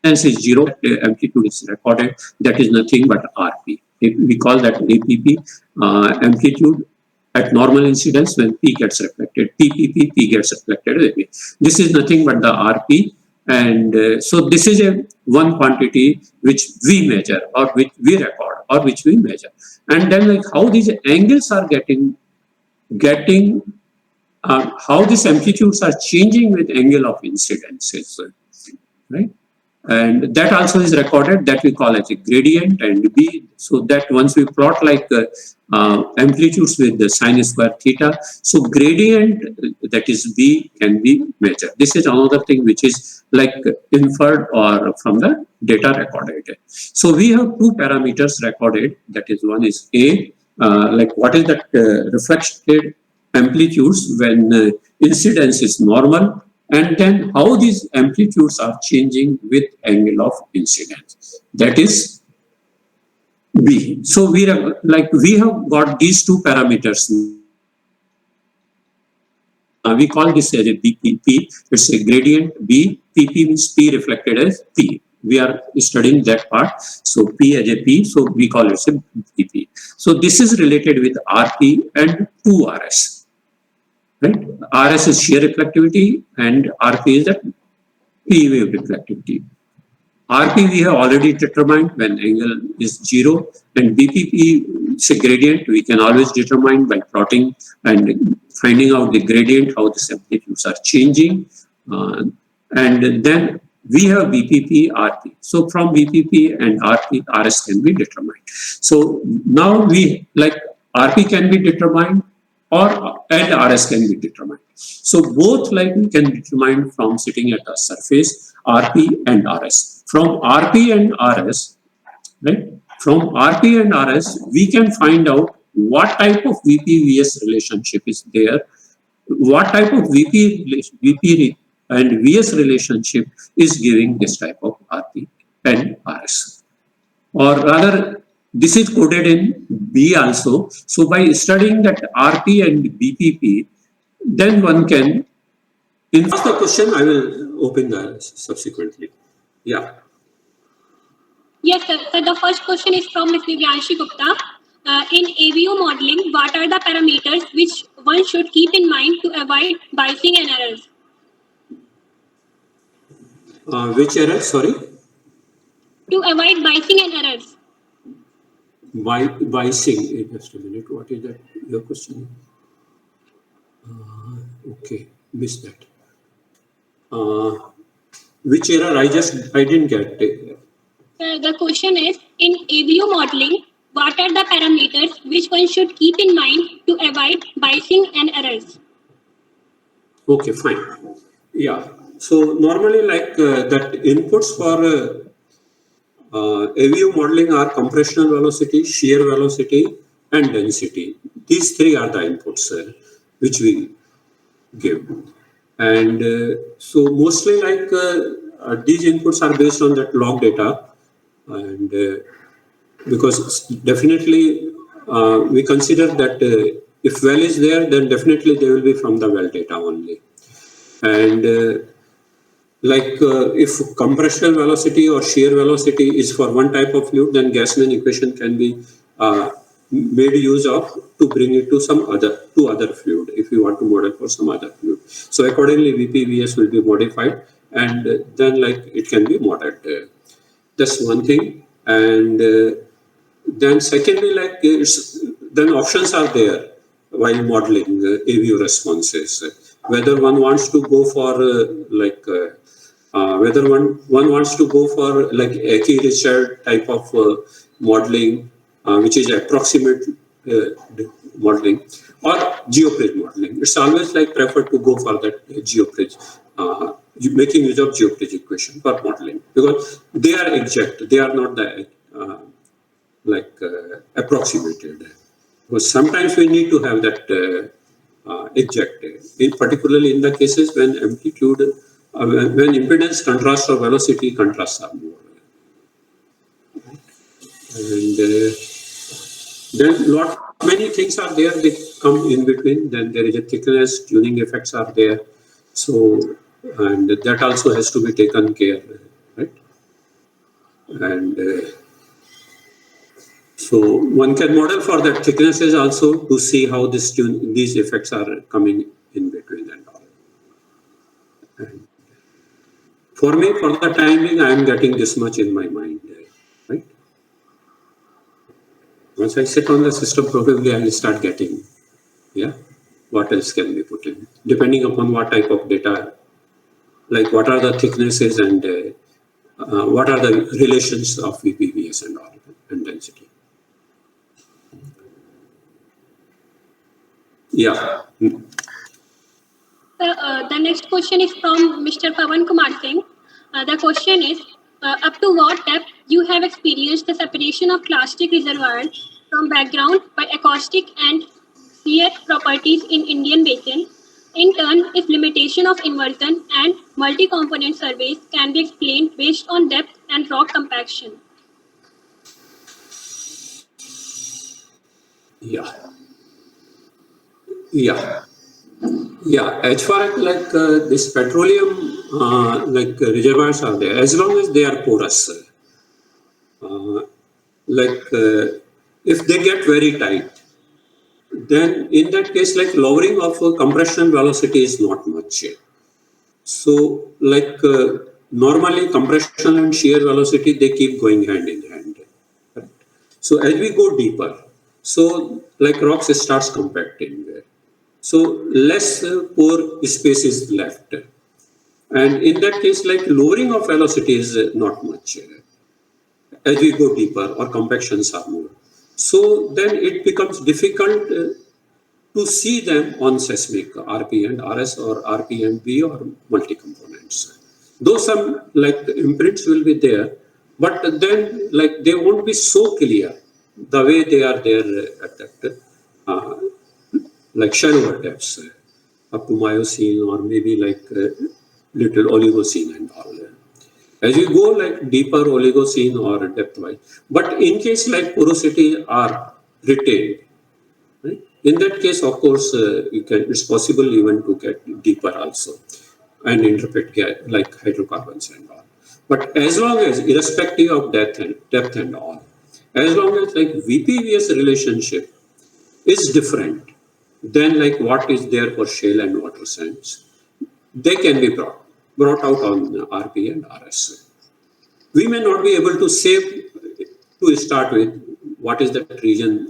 is 0, amplitude is recorded, that is nothing but RP. We call that APP, amplitude at normal incidence when P gets reflected, PPP, P gets reflected. This is nothing but the RP, and so this is a one quantity which we measure or which we record or which we measure. And then like how these angles are getting how these amplitudes are changing with angle of incidences, right? And that also is recorded, that we call as a gradient and B. So that once we plot like amplitudes with the sine square theta, so gradient, that is B, can be measured. This is another thing which is like inferred or from the data recorded. So we have two parameters recorded, that is one is A, like what is that reflected amplitudes when incidence is normal, and then how these amplitudes are changing with angle of incidence, that is B. So we have got these two parameters. We call this as a BPP. It's a gradient B. PP means P reflected as P. We are studying that part. So P as a P. So we call it a BP. So this is related with RP and 2RS. Right? RS is shear reflectivity and RP is the P wave reflectivity. RP we have already determined when angle is 0, and BPP say gradient, we can always determine by plotting and finding out the gradient, how the amplitudes are changing. And then we have BPP, RP. So from BPP and RP, RS can be determined. So now we, like, RP can be determined and RS can be determined. So both, like, we can determine from sitting at a surface, RP and RS. From RP and RS, right? From RP and RS, we can find out what type of VP-VS relationship is there, what type of VP and VS relationship is giving this type of RP and RS. Or rather, this is coded in B also. So by studying that RP and BPP, then one can, in ask the question, I will open the subsequently. Yeah. Yes, sir. So the first question is from Ms. Divyanshi Gupta. In AVO modeling, what are the parameters which one should keep in mind to avoid biasing and errors? Which error? Sorry. To avoid biasing and errors. Biasing. Just a minute. What is that? Your question? Okay, missed that. Which error? I didn't get it. The question is, in AVO modeling, what are the parameters which one should keep in mind to avoid biasing and errors? Okay, fine. Yeah. So normally, like that inputs for AVO modeling are compressional velocity, shear velocity, and density. These three are the inputs which we give. And so mostly, like these inputs are based on that log data, and because definitely we consider that if well is there, then definitely they will be from the well data only. And if compressional velocity or shear velocity is for one type of fluid, then Gassman equation can be made use of to bring it to some other fluid if you want to model for some other fluid. So accordingly, VPVS will be modified, and then like it can be modeled. That's one thing. And then secondly, like then options are there while modeling AVO responses. Whether one wants to go for whether one wants to go for like Ecke-Richard type of modeling, which is approximate modeling, or GeoPrij modeling. It's always like preferred to go for that GeoPrij, making use of GeoPrij equation for modeling, because they are exact. They are not the approximated. Because sometimes we need to have that exact, particularly in the cases when amplitude, when impedance contrast or velocity contrasts are more. And then many things are there, they come in between. Then there is a thickness, tuning effects are there. So, and that also has to be taken care, right? And so one can model for that thicknesses also to see how these effects are coming in between and all. And for me, for the time being, I am getting this much in my mind, right? Once I sit on the system, probably I will start getting, what else can be put in, depending upon what type of data, like what are the thicknesses and what are the relations of VPVS and all, and density. Yeah. The next question is from Mr. Pawan Kumar Singh. The question is, up to what depth you have experienced the separation of clastic reservoirs from background by acoustic and shear properties in Indian Basin? In turn, if limitation of inversion and multi-component surveys can be explained based on depth and rock compaction. As far as like this petroleum reservoirs are there, as long as they are porous, if they get very tight, then in that case, like lowering of compression velocity is not much. So normally compression and shear velocity, they keep going hand in hand. Right? So as we go deeper, So like rocks starts compacting. So less pore space is left. And in that case, like lowering of velocity is not much as we go deeper or compactions are more. So then it becomes difficult to see them on seismic RP and RS or RP and B or multi-components. Though some like imprints will be there, but then like they won't be so clear the way they are there at that uh, like shallower depths up to Miocene or maybe like little Oligocene and all. As you go like deeper Oligocene or depth wise, but in case like porosity are retained, right? In that case, of course, it's possible even to get deeper also and interpret like hydrocarbons and all. But as long as, irrespective of depth and all, as long as like VPVS relationship is different than like what is there for shale and water sands, they can be brought out on RP and RS. We may not be able to say to start with what is that region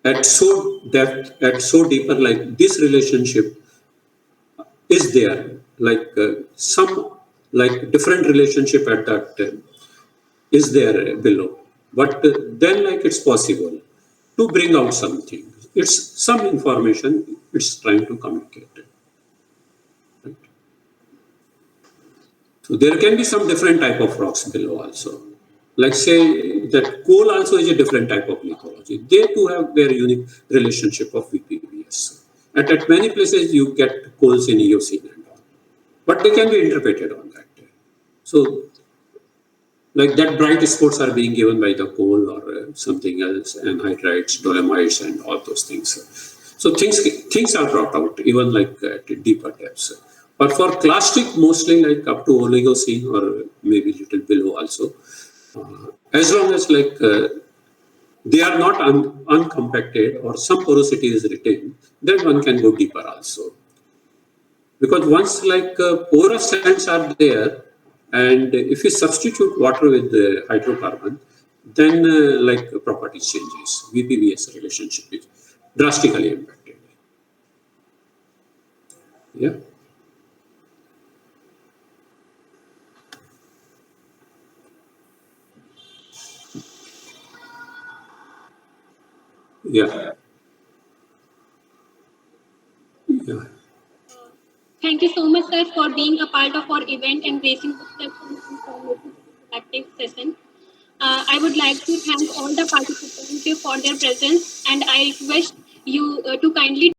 at so depth, at so deeper, like this relationship is there, like some like different relationship at that is there below. But then like it's possible to bring out something. It's some information it's trying to communicate. Right? So there can be some different type of rocks below also. Like say that coal also is a different type of lithology. They too have their unique relationship of VPVS. And at many places you get coals in Eocene and all. But they can be interpreted on that. So like that bright spots are being given by the coal or something else, anhydrites, dolomites and all those things. So things are brought out even like at deeper depths. But for clastic, mostly like up to Oligocene or maybe little below also, as long as like they are not uncompacted or some porosity is retained, then one can go deeper also. Because once like porous sands are there, and if you substitute water with the hydrocarbon, then like properties changes. VPVS relationship is drastically impacted. Yeah. Yeah. Yeah. Thank you so much, sir, for being a part of our event and gracing the informative interactive session. I would like to thank all the participants for their presence, and I request you to kindly